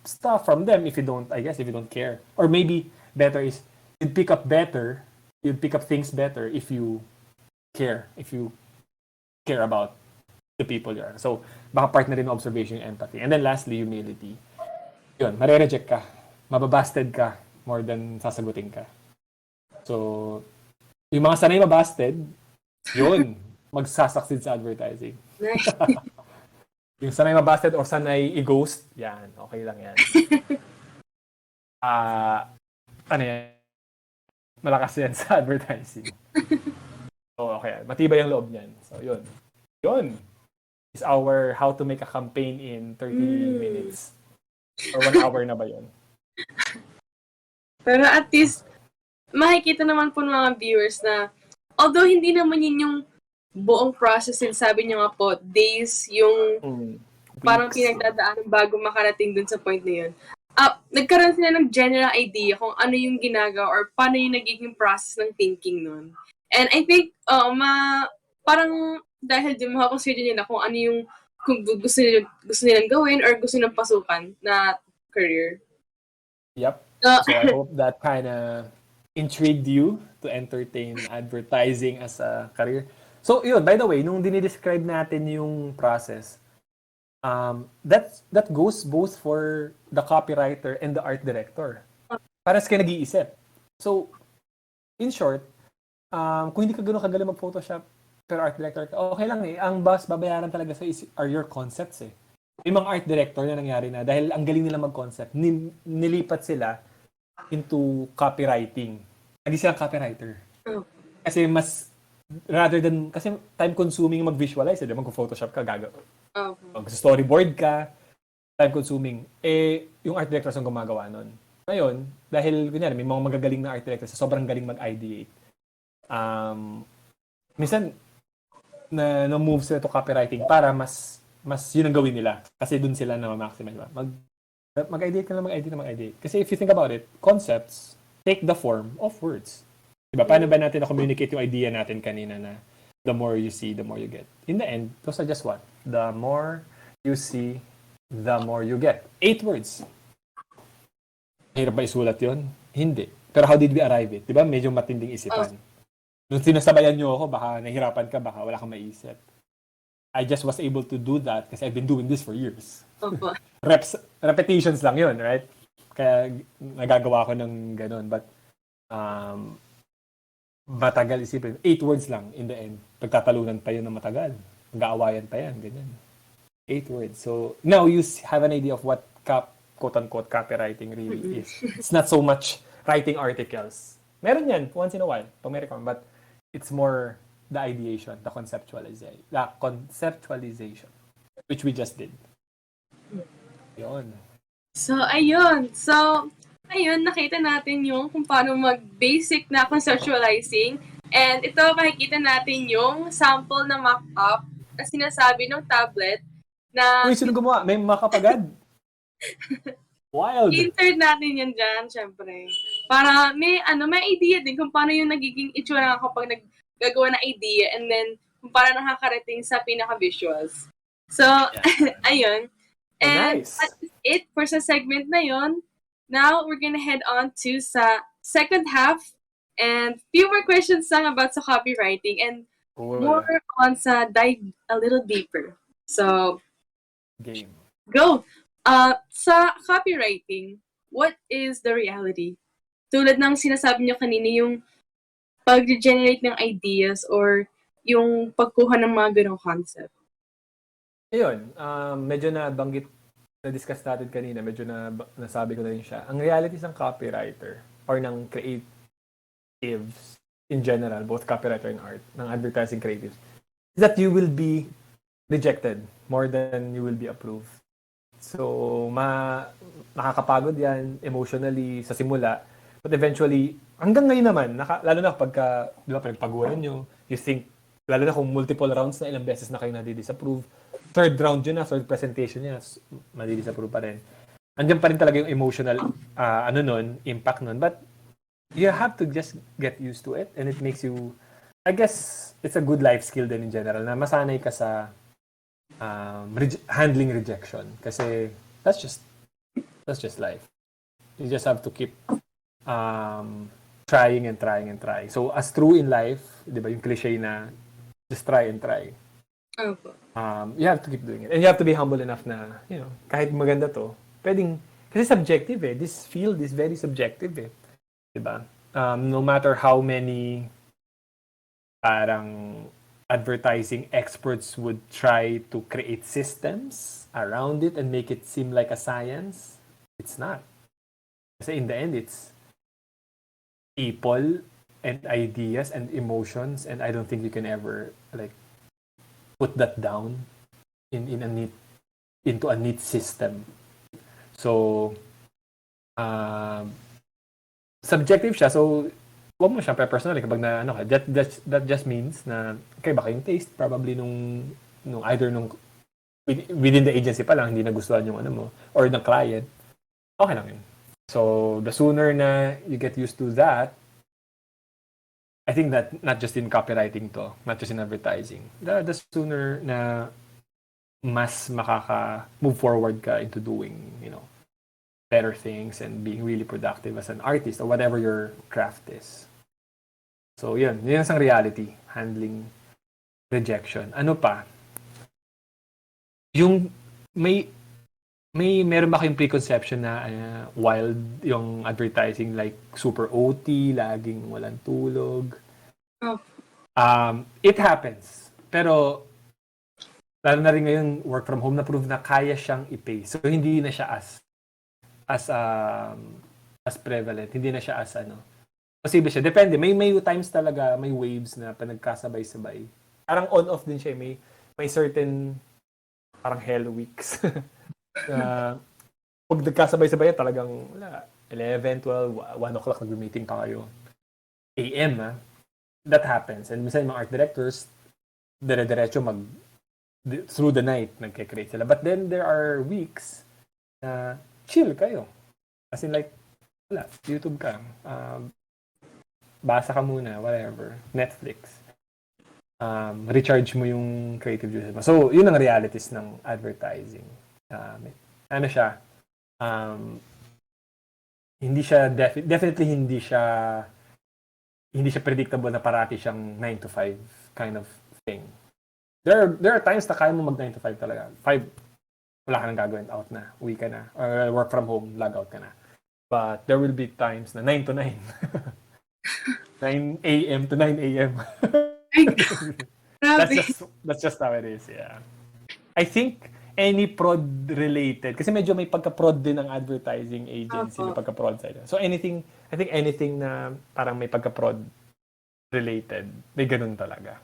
stuff from them if you don't care. Or maybe better is, you'd pick up things better if you care about the people you are. So, baka part na rin ng observation yung empathy. And then lastly, humility. Yun, mare-reject ka. Mababasted ka more than sasagutin ka. So, yung mga sanay mabasted, yun, magsasucceed sa advertising. Nice. Yung sanay mabasted or sanay i-ghost, yan, okay lang yan. Ano yan? Malakas yan sa advertising. So, okay. Matibay ang loob niyan. So, yun. Yun is our how to make a campaign in 30 minutes. Or 1 hour na ba yun? Pero at least, makikita naman po ng mga viewers na although hindi naman yun yung buong process, sabi niyo nga po, days yung parang pinagdadaanan bago makarating dun sa point na yun. Nagkaroon sila ng general idea kung ano yung ginagawa or paano yung nagiging process ng thinking nun. And I think, parang dahil din makakonsider nila kung ano yung kung gusto nilang gawin or gusto nilang pasukan na career. Yep. So I hope that kind of intrigued you to entertain advertising as a career. So yun, by the way, nung dinidescribe natin yung process, that goes both for the copywriter and the art director. Paras kayo nag-iisip. So, in short, kung hindi ka gano'n kagaling mag-Photoshop, pero art director ka, okay lang eh. Ang boss, babayaran talaga sa are your concepts eh. Yung mga art director na nangyari na, dahil ang galing nila mag-concept, nilipat sila into copywriting. Naging silang copywriter. Kasi kasi time-consuming mag-visualize, eh. Mag-Photoshop ka, mag-storyboard ka, time-consuming. Yung art directors ang gumagawa nun. Ngayon, dahil, kunyari, may mga magagaling na art directors, sobrang galing mag-ideate. Minsan, na-move sila to copywriting para mas yun ang gawin nila. Kasi dun sila na ma-maximize. Mag-ideate ka na mag-ideate. Kasi if you think about it, concepts take the form of words. Diba? Paano ba natin na-communicate yung idea natin kanina na the more you see, the more you get? In the end, those are just what? The more you see, the more you get. 8 words. Hirap ba isulat yun? Hindi. Pero how did we arrive it? Diba? Medyo matinding isipan. Nung sinasabayan nyo ako, baka nahihirapan ka, baka wala kang maisip. I just was able to do that kasi I've been doing this for years. Repetitions lang yun, right? Kaya nagagawa ko ng ganun. But, matagal isipin. 8 words lang in the end. Pagtatalunan pa yun ng matagal. Mag-aawayan pa yan, ganyan. 8 words. So, now you have an idea of what quote-unquote copywriting really is. It's not so much writing articles. Meron yan, once in a while, pag may requirement. But it's more the ideation, the conceptualization, which we just did. Yun. So, ayun. Nakita natin yung kung paano mag-basic na conceptualizing. And ito, makikita natin yung sample na mock-up na sinasabi ng tablet na... Uy, sino gumawa? May mock-up agad? Wild! I-insert natin yan dyan, syempre. Para may idea din kung paano yung nagiging itsura kapag naggagawa ng idea and then kung paano nakakarating sa pinaka-visuals. So, ayun. And nice. That's it for sa segment na yun. Now, we're gonna head on to sa second half and few more questions lang about sa copywriting and more on sa dive a little deeper. So, game. Go! Sa copywriting, what is the reality? Tulad ng sinasabi niyo kanina, yung pag-generate ng ideas or yung pagkuha ng mga ganong concept. Ayun, medyo nabanggit na-discuss natin kanina, medyo nasabi ko na rin siya. Ang reality ng copywriter or ng creatives in general, both copywriter and art, ng advertising creatives, is that you will be rejected more than you will be approved. So, nakakapagod yan emotionally sa simula. But eventually, hanggang ngayon naman, lalo na pagka, di ba, pinagpaguran nyo, you think, lalo na kung multiple rounds na ilang beses na kayo nadi-disapprove, third round yun na, third presentation yun na, madi-disapprove pa rin. Andiyan pa rin talaga yung emotional, impact nun. But, you have to just get used to it, and it makes you, I guess, it's a good life skill din in general, na masanay ka sa handling rejection. Kasi, that's just life. You just have to keep trying and trying and trying. So, as true in life, di ba, yung cliche na, just try and try. Opo. You have to keep doing it. And you have to be humble enough na, kahit maganda to, kasi subjective eh. This field is very subjective eh. Diba? No matter how many parang advertising experts would try to create systems around it and make it seem like a science, it's not. Kasi in the end, it's people and ideas and emotions, and I don't think you can ever put that down into a neat system. So subjective siya. So wag mo siya personally kapag that just means na okay, baka yung taste probably nung within the agency pa lang hindi nagustuhan yung mo or ng client, okay lang yun. So the sooner na you get used to that, I think that not just in copywriting to, not just in advertising, the sooner na mas move forward ka into doing, better things and being really productive as an artist or whatever your craft is. So, yun ang reality, handling rejection. Ano pa? Yung meron ba kayong preconception na wild yung advertising, like super OT, laging walang tulog? Oh. It happens. Pero lalo na rin ngayon work from home, na prove na kaya siyang i-pay. So hindi na siya as prevalent. Hindi na siya as posible siya. Depende. May times talaga, may waves na panagkasabay-sabay. Parang on-off din siya. May certain parang hell weeks. Pag nagkasabay-sabay talagang 11, 12, 1 o'clock nag-meeting pa kayo. AM, that happens. And minsan mga art directors, dire-diretso through the night nagke-create sila. But then there are weeks na chill kayo. As in YouTube ka. Basa ka muna, whatever. Netflix. Recharge mo yung creative juices mo. So, yun ang realities ng advertising. Hindi siya definitely hindi siya predictable na parati siyang 9 to 5 kind of thing. There are times na kaya mo mag 9 to 5 talaga. 5 wala ka nang gagawin, out na, uwi ka na, or work from home, log out ka na. But there will be times na 9 to 9. 9 a.m. to 9 a.m. That's just how it is, yeah. I think any prod related, kasi medyo may pagka-prod din ng advertising agency, may pagka-prod side. So I think anything na parang may pagka-prod related, may ganun talaga.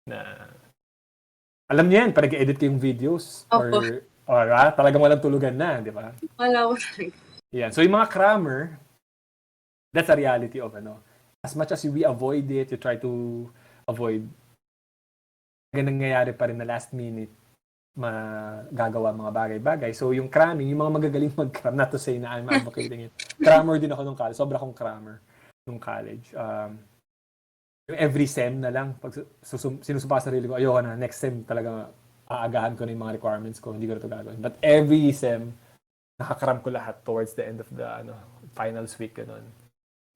Na alam niyo yan, pag nag-edit ko yung videos or talagang walang tulugan na, di ba? Wala ko talaga. Yeah. So yung mga crammer, that's a reality of as much as we avoid it, you try to avoid, nangyayari pa rin na last minute magagawa mga bagay-bagay. So yung cramming, yung mga magagaling mag-cram, not to say na I'm advocating it. Crammer din ako nung college. Sobra akong crammer nung college. Yung every sem na lang, pag sinusupa sa sarili ko, ayoko na, next sem talaga aagahan ko na yung mga requirements ko, hindi ko na ito gagawin. But every sem, nakakram ko lahat towards the end of the finals week. Ganun.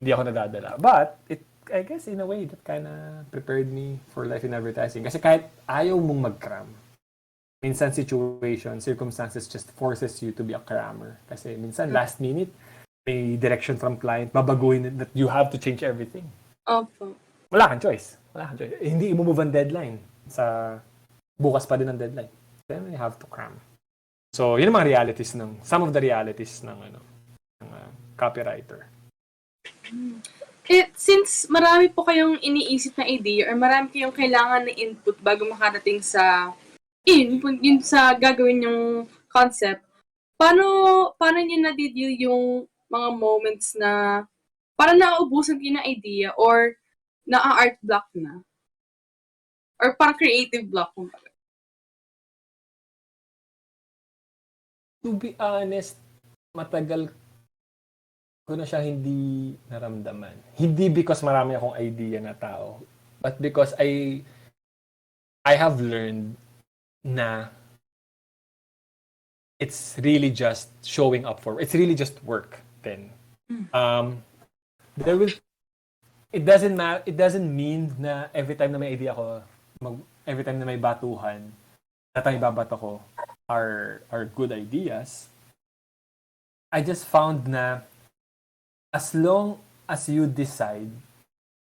Hindi ako nadadala. But, I guess in a way, that kind of prepared me for life in advertising. Kasi kahit ayaw mong mag-cram, minsan circumstances just forces you to be a crammer. Kasi minsan, last minute, may direction from client, babaguhin that you have to change everything. Opo. Wala kang choice. Hindi i-move ang deadline. Bukas pa din ang deadline. Then you have to cram. So, yun ang mga realities some of the realities ng copywriter. Since marami po kayong iniisip na idea or marami kayong kailangan na input bago makarating sa yun sa gagawin yung concept, paano niyo na-deal yung mga moments na parang nauubusan kayo ng idea or na-art block na? Or parang creative block kung baga? To be honest, matagal ko na siya hindi naramdaman. Hindi because marami akong idea na tao, but because I have learned na it's really just showing up it's really just work then. It doesn't mean na every time na may idea ako, every time na may batuhan, natang ibabato ko are good ideas. I just found na as long as you decide,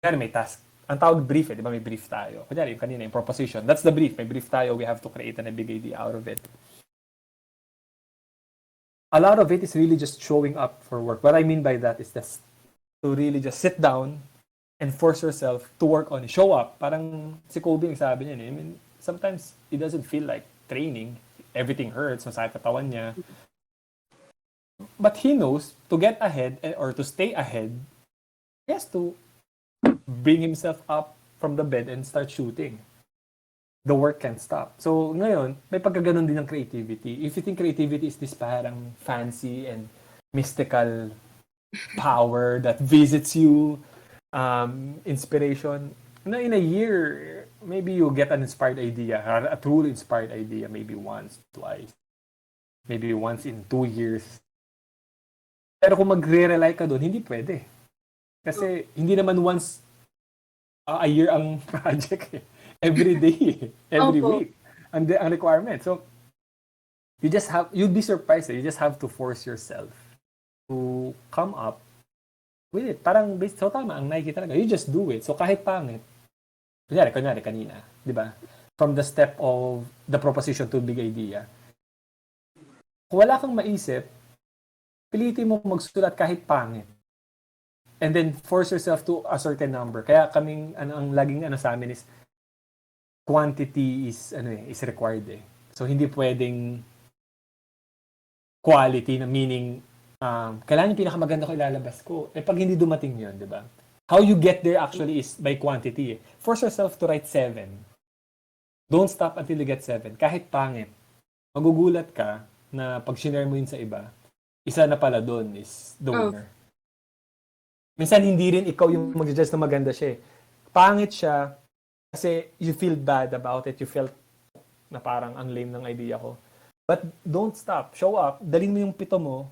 kaya may task. Ang tawag brief di ba? May brief tayo. Kunyari, yung kanina, yung proposition. That's the brief. May brief tayo. We have to create a big idea out of it. A lot of it is really just showing up for work. What I mean by that is just to really just sit down and force yourself to work on it. Show up. Parang si Kobe ang sabi niya. I mean, sometimes it doesn't feel like training. Everything hurts. Masakit katawan niya. But he knows to get ahead or to stay ahead, he has to bring himself up from the bed and start shooting. The work can't stop. So ngayon, may pagkaganon din ng creativity. If you think creativity is this parang fancy and mystical power that visits you, inspiration, in a year, maybe you get an inspired idea, a truly inspired idea, maybe once, twice, maybe once in 2 years. Pero kung magre-rely ka doon, hindi pwede. Kasi hindi naman once a year ang project. Every day, every week. Ang requirement. So, you'd be surprised. You just have to force yourself to come up with it. Parang, so tama, ang Nike talaga. You just do it. So, kahit pangit. Kunyari, kanina. Di ba? From the step of the proposition to big idea. Kung wala kang maisip, pilitin mo magsulat kahit pangit. And then force yourself to a certain number. Kaya kaming ang laging sa amin is quantity is required eh. So hindi pwedeng quality na meaning kailangan yung pinakamaganda ko ilalabas ko. Eh pag hindi dumating 'yon, 'di ba? How you get there actually is by quantity. Eh. Force yourself to write 7. Don't stop until you get 7. Kahit pangit. Magugulat ka na pag shinare mo yun sa iba, isa na pala doon is the winner. Minsan hindi rin ikaw yung mag-judge na maganda siya. Pangit siya kasi you feel bad about it. You felt na parang ang lame ng idea ko. But don't stop. Show up. Dalhin mo yung 7 mo.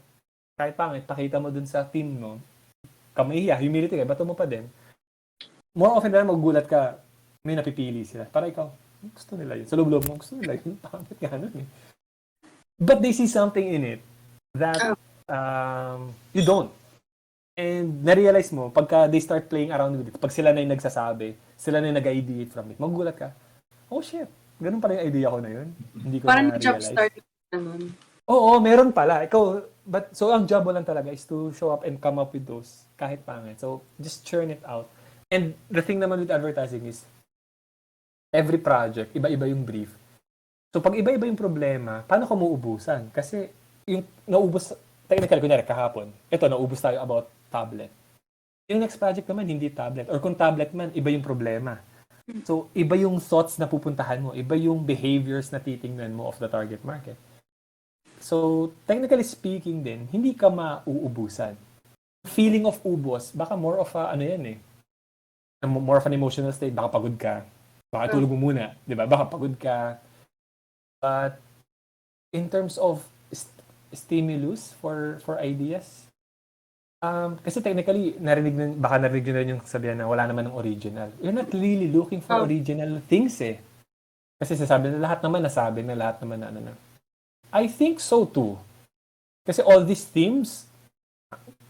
Kahit pangit, pakita mo dun sa team mo. Kamahiya, humility ka. Bato mo pa din. More often than magugulat ka, may napipili sila. Para ikaw, gusto nila yun. Sa loob-loob mo, gusto nila yun. Pangit ka nun eh. But they see something in it that you don't. And na-realize mo, pagka they start playing around with it, pag sila na yung nagsasabi, sila na yung nag-ideate from it, magugulat ka, oh shit, ganun pala yung idea ko na yun. Hindi ko parang na-realize. Parang job start naman. Oo, meron pala. So ang job mo lang talaga is to show up and come up with those, kahit pangit. So just churn it out. And the thing naman with advertising is, every project, iba-iba yung brief. So pag iba-iba yung problema, paano ka muuubusan? Kasi yung naubos, technical, kunyari, kahapon, ito, naubos tayo about tablet. Yung next project naman, hindi tablet. Or kung tablet man, iba yung problema. So, iba yung thoughts na pupuntahan mo. Iba yung behaviors na titingnan mo of the target market. So, technically speaking din, hindi ka mauubusan. Feeling of ubos, baka more of a, more of an emotional state. Baka pagod ka. Baka tulog mo muna. Diba? Baka pagod ka. But, in terms of stimulus for ideas, kasi technically, baka narinig nyo yung sabihan na wala naman ng original. You're not really looking for original things eh. Kasi sasabi na lahat naman nasabi na lahat naman na. I think so too. Kasi all these themes,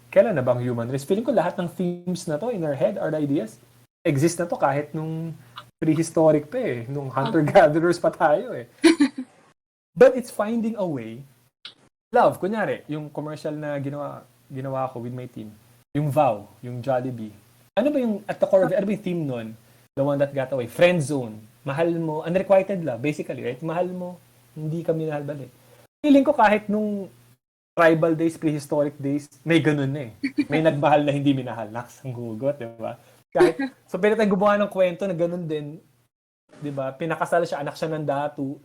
kailan na bang human race? Feeling ko lahat ng themes na to in our head, our ideas, exist na to kahit nung prehistoric pa eh. Nung hunter-gatherers pa tayo eh. But it's finding a way Love, kunyari, yung commercial na ginawa ko with my team, yung Vow, yung Jollibee. Ano ba yung, at the core of it, ano ba yung theme nun? The one that got away. Friend zone. Mahal mo, unrequited love, basically, right? Mahal mo, hindi ka minahal balik. Feeling ko kahit nung tribal days, prehistoric days, may ganun na eh. May nagmahal na hindi minahal. Naks, ang hugot, di ba? Kahit, so pwede tayong gumawa ng kwento na ganun din, di ba? Pinakasal siya, anak siya ng datu.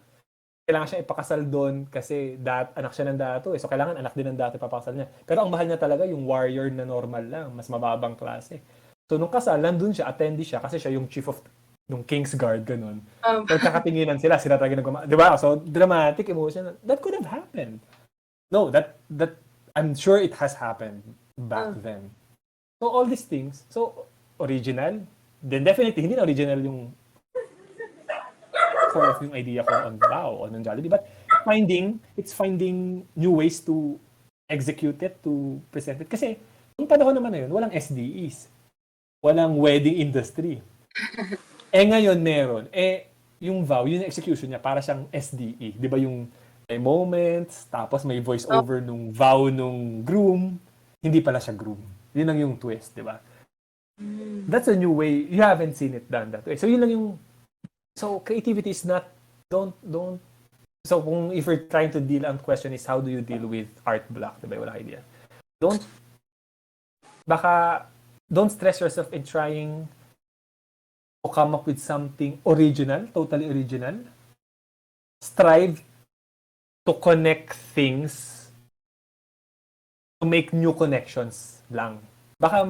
Kailangan siya ipakasal doon kasi anak siya ng datu. So kailangan anak din ng datu ipapakasal niya. Pero ang mahal niya talaga yung warrior na normal lang, mas mababang klase. So nung kasal, nandun siya, attendee siya kasi siya yung chief of nung King's Guard, ganun. So kakatinginan sila talaga di ba? So dramatic, emotional. That could have happened. No, that I'm sure it has happened back then. So all these things, so original, then definitely hindi na original yung core of yung idea ko on Vow, on Jollibee, but it's finding new ways to execute it, to present it. Kasi, nung panahon naman na yun, walang SDEs. Walang wedding industry. Ngayon meron. Yung Vow, yung execution niya, para siyang SDE. Di ba yung may moments, tapos may voice over nung Vow nung groom. Hindi pala siya groom. Yun lang yung twist, di ba? That's a new way. You haven't seen it done that way. So, yun lang yung so creativity is not don't so kung if you're trying to deal, ang question is how do you deal with art block, diba? Wala idea. Don't stress yourself in trying to come up with something original, totally original. Strive to connect things, to make new connections lang. Baka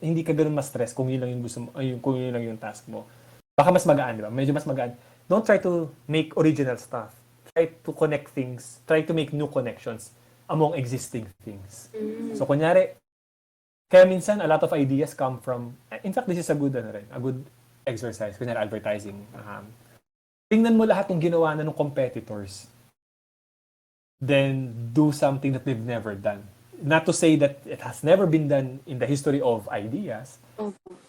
hindi ka ganun ma-stress kung yun lang yung gusto mo, kung yun lang yung task mo. Baka mas magaan, di ba? Medyo mas magaan. Don't try to make original stuff. Try to connect things. Try to make new connections among existing things. So, kunyari, kaya minsan, a lot of ideas come from, in fact, this is a good exercise. Kunyari, advertising. Tingnan mo lahat ng ginawa na ng competitors. Then, do something that they've never done. Not to say that it has never been done in the history of ideas,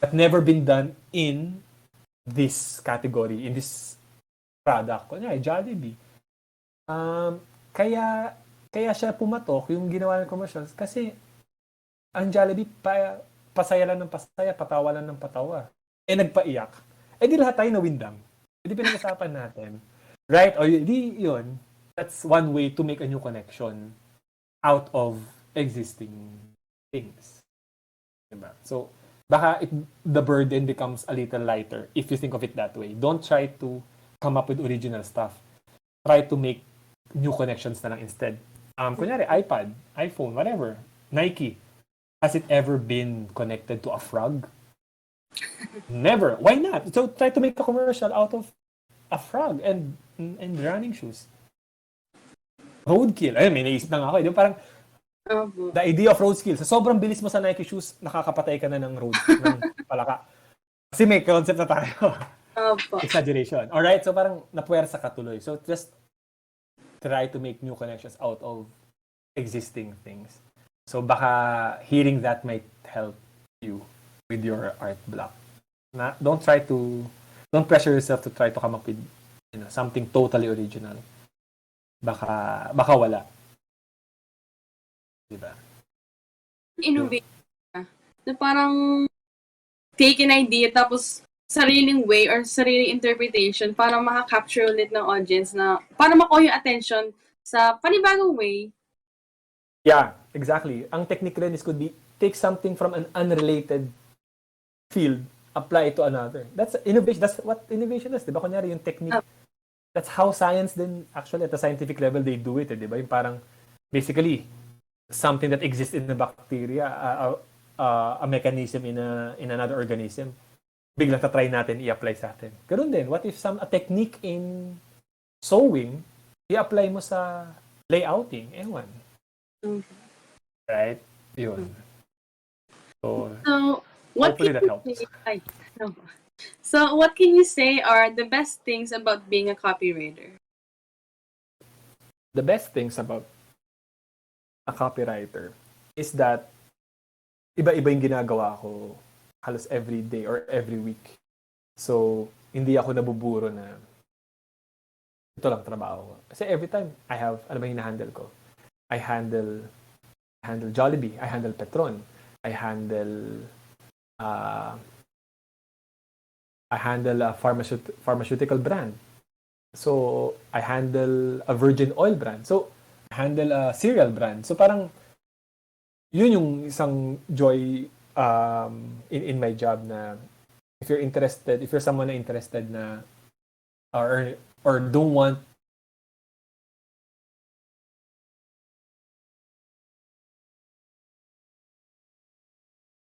but never been done in this category, in this product. Kunyari, Jollibee. Kaya siya pumatok yung ginawa ng commercials kasi ang Jollibee pasaya lang ng pasaya, patawa lang ng patawa. Nagpaiyak. Di lahat tayo nawindang. Di pinag-usapan natin. Right? O di yun. That's one way to make a new connection out of existing things. Diba? So, baka the burden becomes a little lighter if you think of it that way. Don't try to come up with original stuff. Try to make new connections na lang instead. Kunyari, iPad, iPhone, whatever, Nike. Has it ever been connected to a frog? Never. Why not? So try to make a commercial out of a frog and running shoes. Roadkill. Ayun, may naisip na nga ako. Yung parang the idea of roadkill. Sa sobrang bilis mo sa Nike shoes, nakakapatay ka na ng ng palaka. Kasi may concept na tayo. Exaggeration. Alright? So parang napuwersa ka tuloy. So just try to make new connections out of existing things. So baka hearing that might help you with your art block. Don't pressure yourself to try to come up with something totally original. Baka wala. Diba? Innovate na parang take an idea tapos sariling way or sariling interpretation para maka-capture ulit ng audience na para makuha yung attention sa panibagong way. Yeah, exactly. Ang technique rin is could be take something from an unrelated field, apply it to another. That's innovation. That's what innovation is. Diba? Kunyari yung technique. That's how science then actually at the scientific level they do it. Diba? Yung parang basically something that exists in the bacteria, a mechanism in another organism. Biglang tatry natin i-apply sa atin. Ganun din. What if a technique in sewing, i-apply mo sa layouting? Ewan. Right? Yun. So hopefully that helps. So, what can you say are the best things about being a copywriter? The best things about a copywriter is that iba-iba yung ginagawa ko halos every day or every week. So, hindi ako nabuburo na ito lang trabaho ko. Kasi every time I have, hinahandle ko? I handle Jollibee, I handle Petron, I handle uh, a pharmaceutical brand. So I handle a virgin oil brand. So I handle a cereal brand. So parang yun yung isang joy in my job na if you're someone na interested na or don't want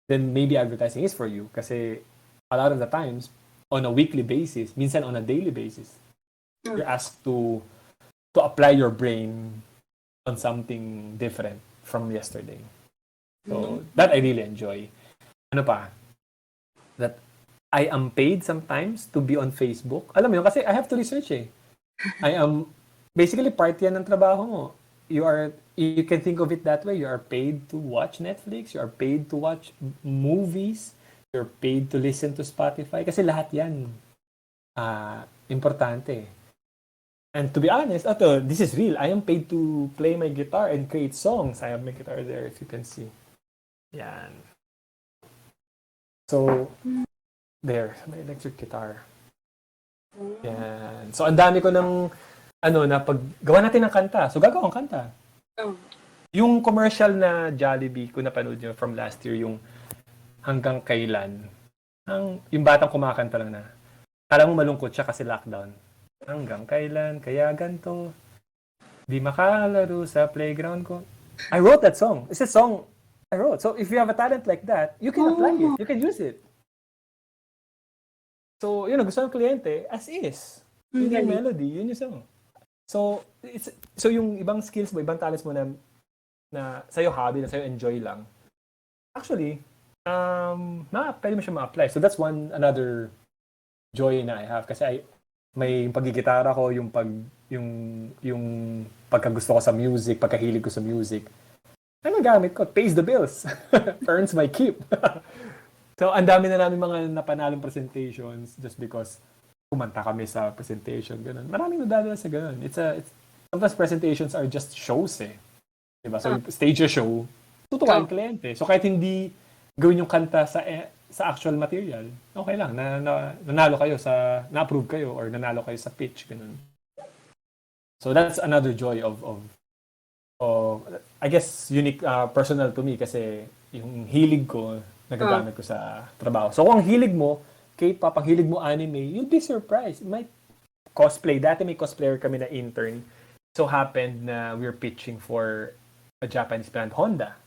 then maybe advertising is for you kasi a lot of the times on a weekly basis, minsan on a daily basis, you're asked to apply your brain on something different from yesterday. So that I really enjoy. Ano pa? That I am paid sometimes to be on Facebook. Alam mo yun, kasi I have to research eh. I am, basically part yan ng trabaho mo. You can think of it that way. You are paid to watch Netflix. You are paid to watch movies. You're paid to listen to Spotify. Kasi lahat yan, importante. And to be honest, this is real. I am paid to play my guitar and create songs. I have my guitar there, if you can see. Yan. So, there, my electric guitar. Yan. So, ang dami ko ng, na paggawa natin ng kanta. So, gagawang kanta. Yung commercial na Jollibee, kung napanood nyo from last year, yung hanggang kailan, yung batang kumakanta lang na, kala mo malungkot siya kasi lockdown. Hanggang kailan, kaya ganto, di makalaro sa playground ko. I wrote that song. It's a song I wrote. So if you have a talent like that, you can apply it. You can use it. So, gusto ng kliyente, as is. Yun yung melody, yun yung song. So, yung ibang skills mo, ibang talents mo na sa'yo hobby, na sa'yo enjoy lang. Actually, pwede mo siya ma-apply. So that's another joy na I have. Kasi may pagigitara ko, yung pagkagusto ko sa music, pagkahilig ko sa music. Ano gamit ko? Pays the bills. Earns my keep. So, ang dami na namin mga napanalong presentations just because kumanta kami sa presentation. Ganun. Maraming nadadala sa ganun. Sometimes presentations are just shows eh. Diba? So, stage a show, tutuwa yung kliyente. So, kahit hindi gawin yung kanta sa actual material, okay lang. Nanalo kayo na-approve kayo or nanalo kayo sa pitch. Ganun. So, that's another joy of I guess, unique, personal to me kasi yung hilig ko, nagagamit ko sa trabaho. So, kung ang hilig mo, K-pop, ang hilig mo anime, you'll be surprised. Might cosplay. Dati may cosplayer kami na intern. So, happened na we're pitching for a Japanese brand, Honda.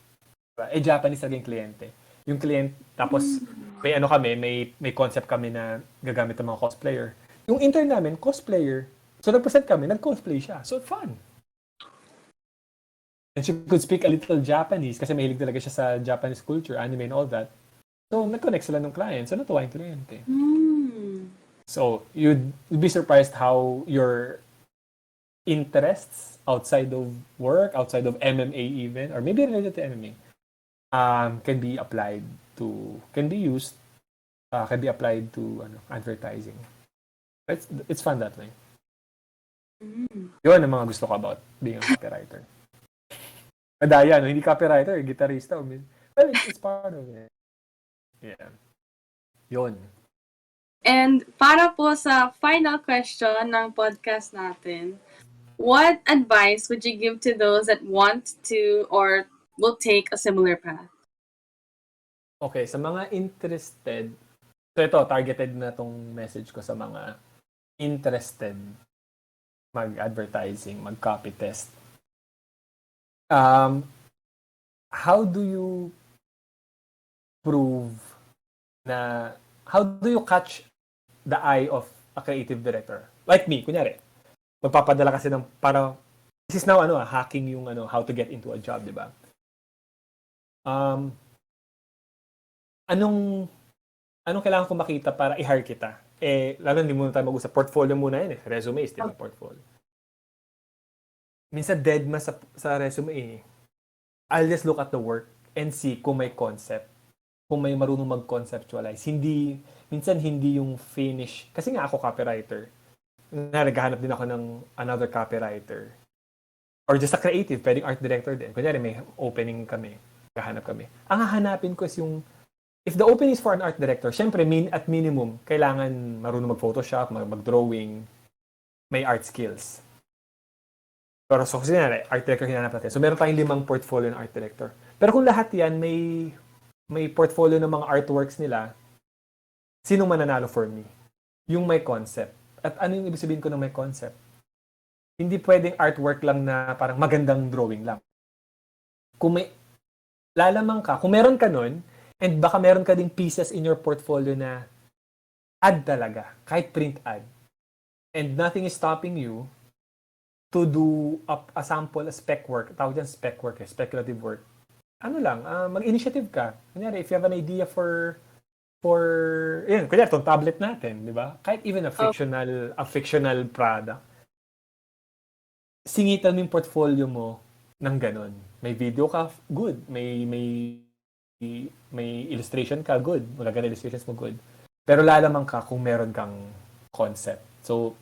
Japanese talaga yung kliyente. Yung kliyente, tapos may concept kami na gagamit ng mga cosplayer. Yung intern namin, cosplayer. So, nag-present kami, nag-cosplay siya. So, fun. And she could speak a little Japanese kasi mahilig talaga siya sa Japanese culture, anime and all that. So, nag-connect sila ng client. So, natuwa yung kliyente. So, you'd be surprised how your interests outside of work, outside of MMA even, or maybe related to MMA, can be applied to advertising. It's fun that way. Yun ang mga gusto ko about being a copywriter. Madaya, hindi copywriter, gitarista. Well, it's part of it. Yeah. Yun. And para po sa final question ng podcast natin, what advice would you give to those that want to or will take a similar path? Okay, sa mga interested, so ito, targeted na tong message ko sa mga interested mag-advertising, mag-copy test. How do you catch the eye of a creative director? Like me, kunyari, magpapadala kasi this is now, hacking yung, how to get into a job, di ba? Anong kailangan ko makita para i-hire kita? Lalo hindi muna tayo mag-usap. Portfolio muna yan eh. Resume is, di ba? Portfolio. Minsan dead ma sa resume eh. I'll just look at the work and see kung may concept. Kung may marunong mag-conceptualize. Minsan hindi yung finish. Kasi nga ako copywriter. Naghahanap din ako ng another copywriter. Or just a creative, pwedeng art director din. Kunyari, may opening kami, kahanap kami. Ang hahanapin ko is yung, if the opening is for an art director, syempre, at minimum, kailangan marunong mag-Photoshop, mag-drawing, may art skills. Pero so, kasi art director hinanap natin. So, meron tayong 5 portfolio ng art director. Pero kung lahat yan, may portfolio ng mga artworks nila, sino mananalo for me? Yung may concept. At ano yung ibig sabihin ko ng may concept? Hindi pwedeng artwork lang na parang magandang drawing lang. Kung may lalamang ka, kung meron ka nun, and baka meron ka ding pieces in your portfolio na ad talaga, kahit print ad. And nothing is stopping you to do a sample, a spec work. Tawag dyan spec work, speculative work. Ano lang, mag-initiative ka. Kunyari, if you have an idea for yun, kunyari, itong tablet natin, di ba? Kahit even a fictional product, singitan mo yung portfolio mo ng ganun. May video ka, good. May illustration ka, good. Magaganda illustrations mo, good. Pero lalamang ka kung meron kang concept. So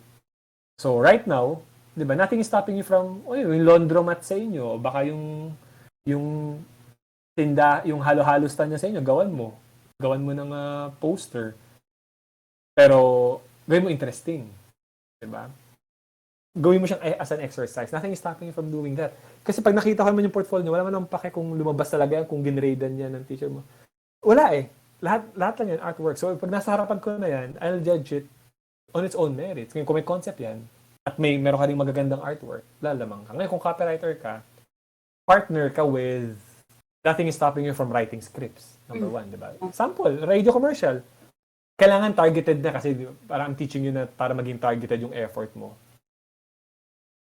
right now, di ba, nothing is stopping you from, yung laundromat sa inyo, baka yung tinda, yung halo-halo stand niya sa inyo, gawan mo ng poster. Pero, gawin mo interesting. Diba? Gawin mo siyang as an exercise. Nothing is stopping you from doing that. Kasi pag nakita ko naman yung portfolio niya, wala man ang pake kung lumabas talaga yan, kung ginradan niya ng teacher mo. Wala eh. Lahat lang yan, artwork. So, pag nasa harapan ko na yan, I'll judge it on its own merits. Ngayon, kung may concept yan, at meron ka rin magagandang artwork, lalamang ka. Ngayon, kung copywriter ka, partner ka with nothing is stopping you from writing scripts. Number 1, di ba? Example, radio commercial. Kailangan targeted na kasi parang I'm teaching you na para maging targeted yung effort mo.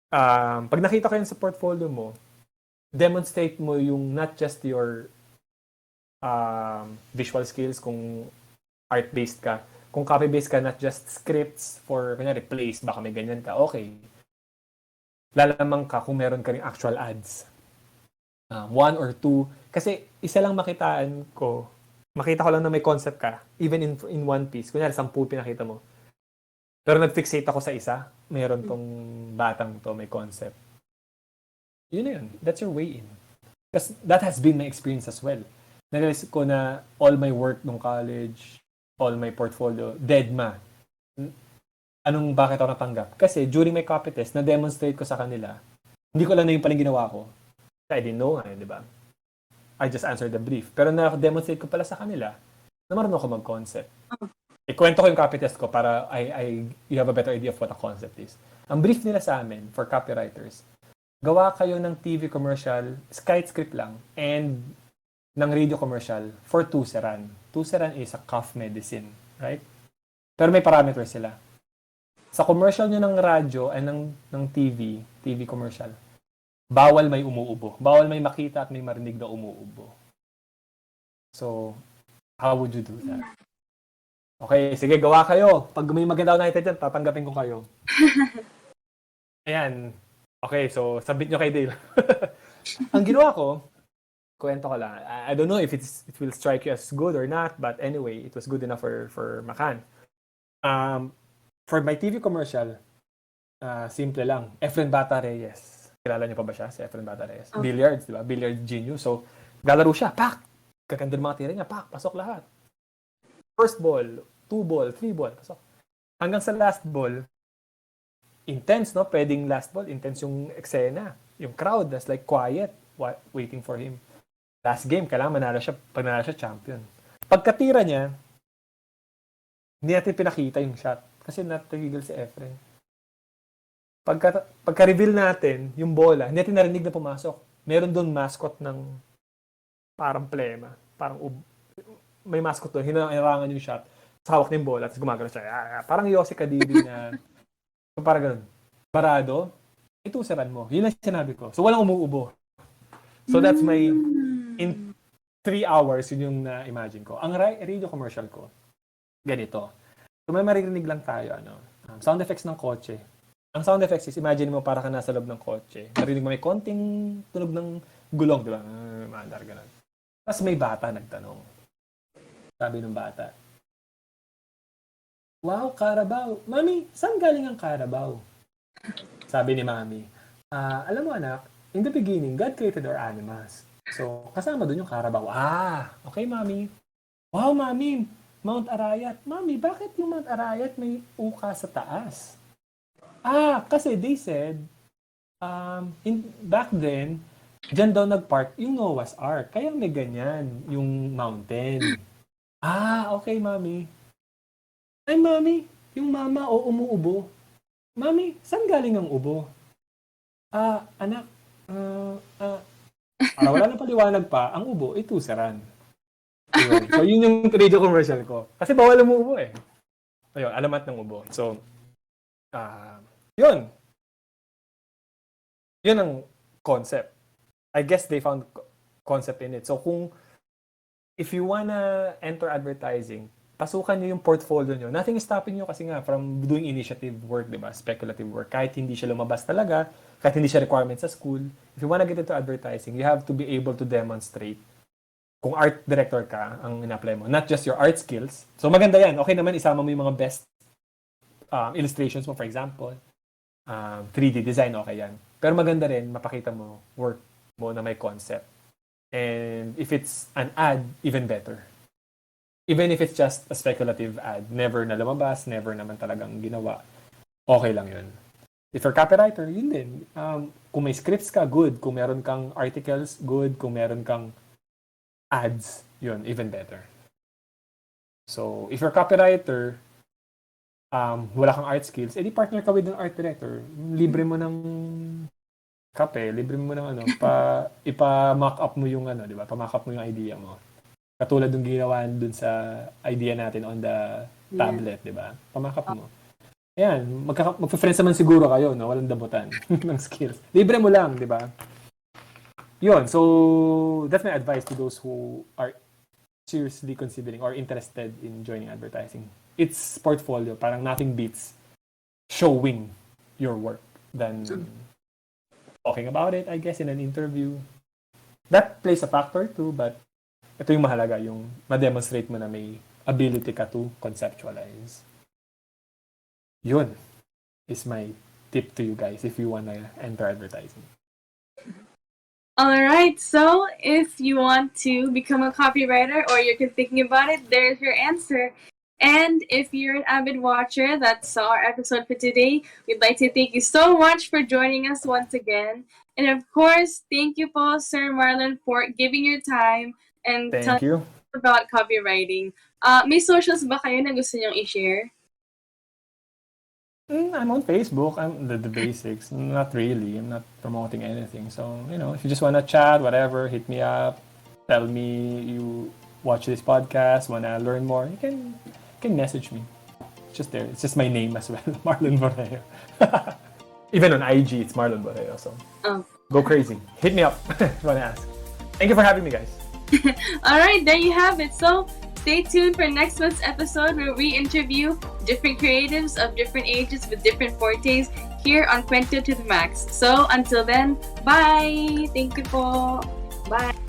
Pag nakita ko yan sa portfolio mo, demonstrate mo yung not just your visual skills, kung art-based ka, kung copy-based ka, not just scripts for, kunyari, plays, baka may ganyan ka, okay. Lalamang ka kung meron ka rin actual ads. 1 or 2. Kasi isa lang makita ko lang na may concept ka, even in one piece. Kunyari, 10 pinakita mo. Pero nag-fixate ako sa isa, meron tong batang to, may concept. Yun na yun. That's your way in. Because that has been my experience as well. Narealize ko na all my work nung college, all my portfolio, deadma. Bakit ako natanggap? Kasi during my copy test, na-demonstrate ko sa kanila, hindi ko lang na yung paling ginawa ko. I didn't know nga, di ba? I just answered the brief. Pero na-demonstrate ko pala sa kanila na marunong ako mag-concept. Ikwento ko yung copy test ko para you have a better idea of what a concept is. Ang brief nila sa amin, for copywriters, gawa kayo ng TV commercial, kahit script lang, and ng radio commercial for tuseran. Tuseran is a cough medicine, right? Pero may parameters sila. Sa commercial nyo ng radyo ay ng TV commercial, bawal may umuubo. Bawal may makita at may marinig na umuubo. So, how would you do that? Okay, sige, gawa kayo. Pag may maganda ako nakita dyan, tatanggapin ko kayo. Ayan. Okay, so, submit nyo kay Dale. Ang ginawa ko, kwento ko lang. I don't know if it will strike you as good or not, but anyway, it was good enough for Macan. For my TV commercial, simple lang. Efren Bata Reyes. Kilala niyo pa ba siya? Si Efren Bata Reyes. Okay. Billiards, di ba? Billiard genius. So, galaro siya. Pak! Gaganda ng mga tira niya. Pak! Pasok lahat. First ball, 2 ball, 3 ball. Pasok. Hanggang sa last ball, intense, no? Pwedeng last ball, intense yung eksena. Yung crowd, that's like quiet, waiting for him. Last game, kailangan manalo siya. Pag nanalo siya, champion. Pagkatira niya, hindi natin pinakita yung shot. Kasi natigil si Efren. Pagka-reveal natin, yung bola, hindi natin narinig na pumasok. Meron doon mascot ng parang plema. Parang may mascot doon. Hinarangan yung shot. Sa hawak ng bola. Tapos gumagano siya. Parang Yossi Kadiri na parang ganun. Barado, itusaran mo. Yun lang sinabi ko. So, walang umuubo. So, that's my in 3 hours, yun yung na-imagine ko. Ang radio commercial ko, ganito. So, may maririnig lang tayo, sound effects ng kotse. Ang sound effects is, imagine mo para ka nasa loob ng kotse. Narinig mo may konting tunog ng gulong, di ba? Maandar, ganun. Tapos may bata nagtanong. Sabi ng bata, "Wow, Carabao. Mami, saan galing ang Carabao?" Sabi ni Mami, Alam mo anak, in the beginning, God created our animals. So, kasama dun yung Carabao. Okay, Mami. Wow, Mami, Mount Arayat. Mami, bakit yung Mount Arayat may uka sa taas? Kasi they said, back then, dyan daw nag-park yung Noah's Ark. Kaya may ganyan, yung mountain. Okay, Mami. Ay, Mami, yung mama o umuubo. Mami, saan galing ang ubo? Anak, para wala na paliwanag pa, ang ubo, itusaran. Yun. So, yun yung radio commercial ko. Kasi bawal umuubo eh. Ayun, alamat ng ubo. So, yun. Yun ang concept. I guess they found concept in it. So, if you wanna enter advertising, pasukan nyo yung portfolio nyo. Nothing is stopping nyo kasi nga from doing initiative work, di ba? Speculative work. Kahit hindi siya lumabas talaga, kahit hindi siya requirement sa school, if you wanna get into advertising, you have to be able to demonstrate kung art director ka ang in-apply mo. Not just your art skills. So maganda yan. Okay naman, isama mo yung mga best illustrations mo, for example. 3D design, okay yan. Pero maganda rin, mapakita mo work mo na may concept. And if it's an ad, even better. Even if it's just a speculative ad, never na lumabas, never naman talagang ginawa, okay lang yun. If you're copywriter, yun din. Kung may scripts ka, good. Kung meron kang articles, good. Kung meron kang ads, yun, even better. So, if you're copywriter, wala kang art skills, edi partner ka with an art director. Libre mo ng kape, libre mo ng ipa-mock up mo yung di ba? Pa-mock up mo yung idea mo. Katulad ng ginawa dun sa idea natin on the tablet, di ba? Pamakap mo. Ayan, magpa-friends naman siguro kayo, no? Walang damutan ng skills. Libre mo lang, di ba? Yun, so that's my advice to those who are seriously considering or interested in joining advertising. It's portfolio, parang nothing beats showing your work than talking about it, I guess, in an interview. That plays a factor too, but ito yung mahalaga, yung ma-demonstrate mo na may ability ka to conceptualize. Yun is my tip to you guys if you wanna enter advertising. Alright, so if you want to become a copywriter or you're thinking about it, there's your answer. And if you're an avid watcher that saw our episode for today, we'd like to thank you so much for joining us once again. And of course, thank you po, Sir Marlon, for giving your time and Thank you. About copywriting. May socials ba kayo na gusto niyong i-share? I'm on Facebook. I'm the basics. Not really. I'm not promoting anything. So, if you just want to chat, whatever, hit me up. Tell me you watch this podcast, want to learn more. You can message me. It's just there. It's just my name as well, Marlon Borreo. Even on IG, it's Marlon Borreo. So, go crazy. Hit me up if you want to ask. Thank you for having me, guys. Alright, there you have it. So, stay tuned for next month's episode where we interview different creatives of different ages with different fortes here on Kwento To The MMACS. So, until then, bye! Thank you po! Bye!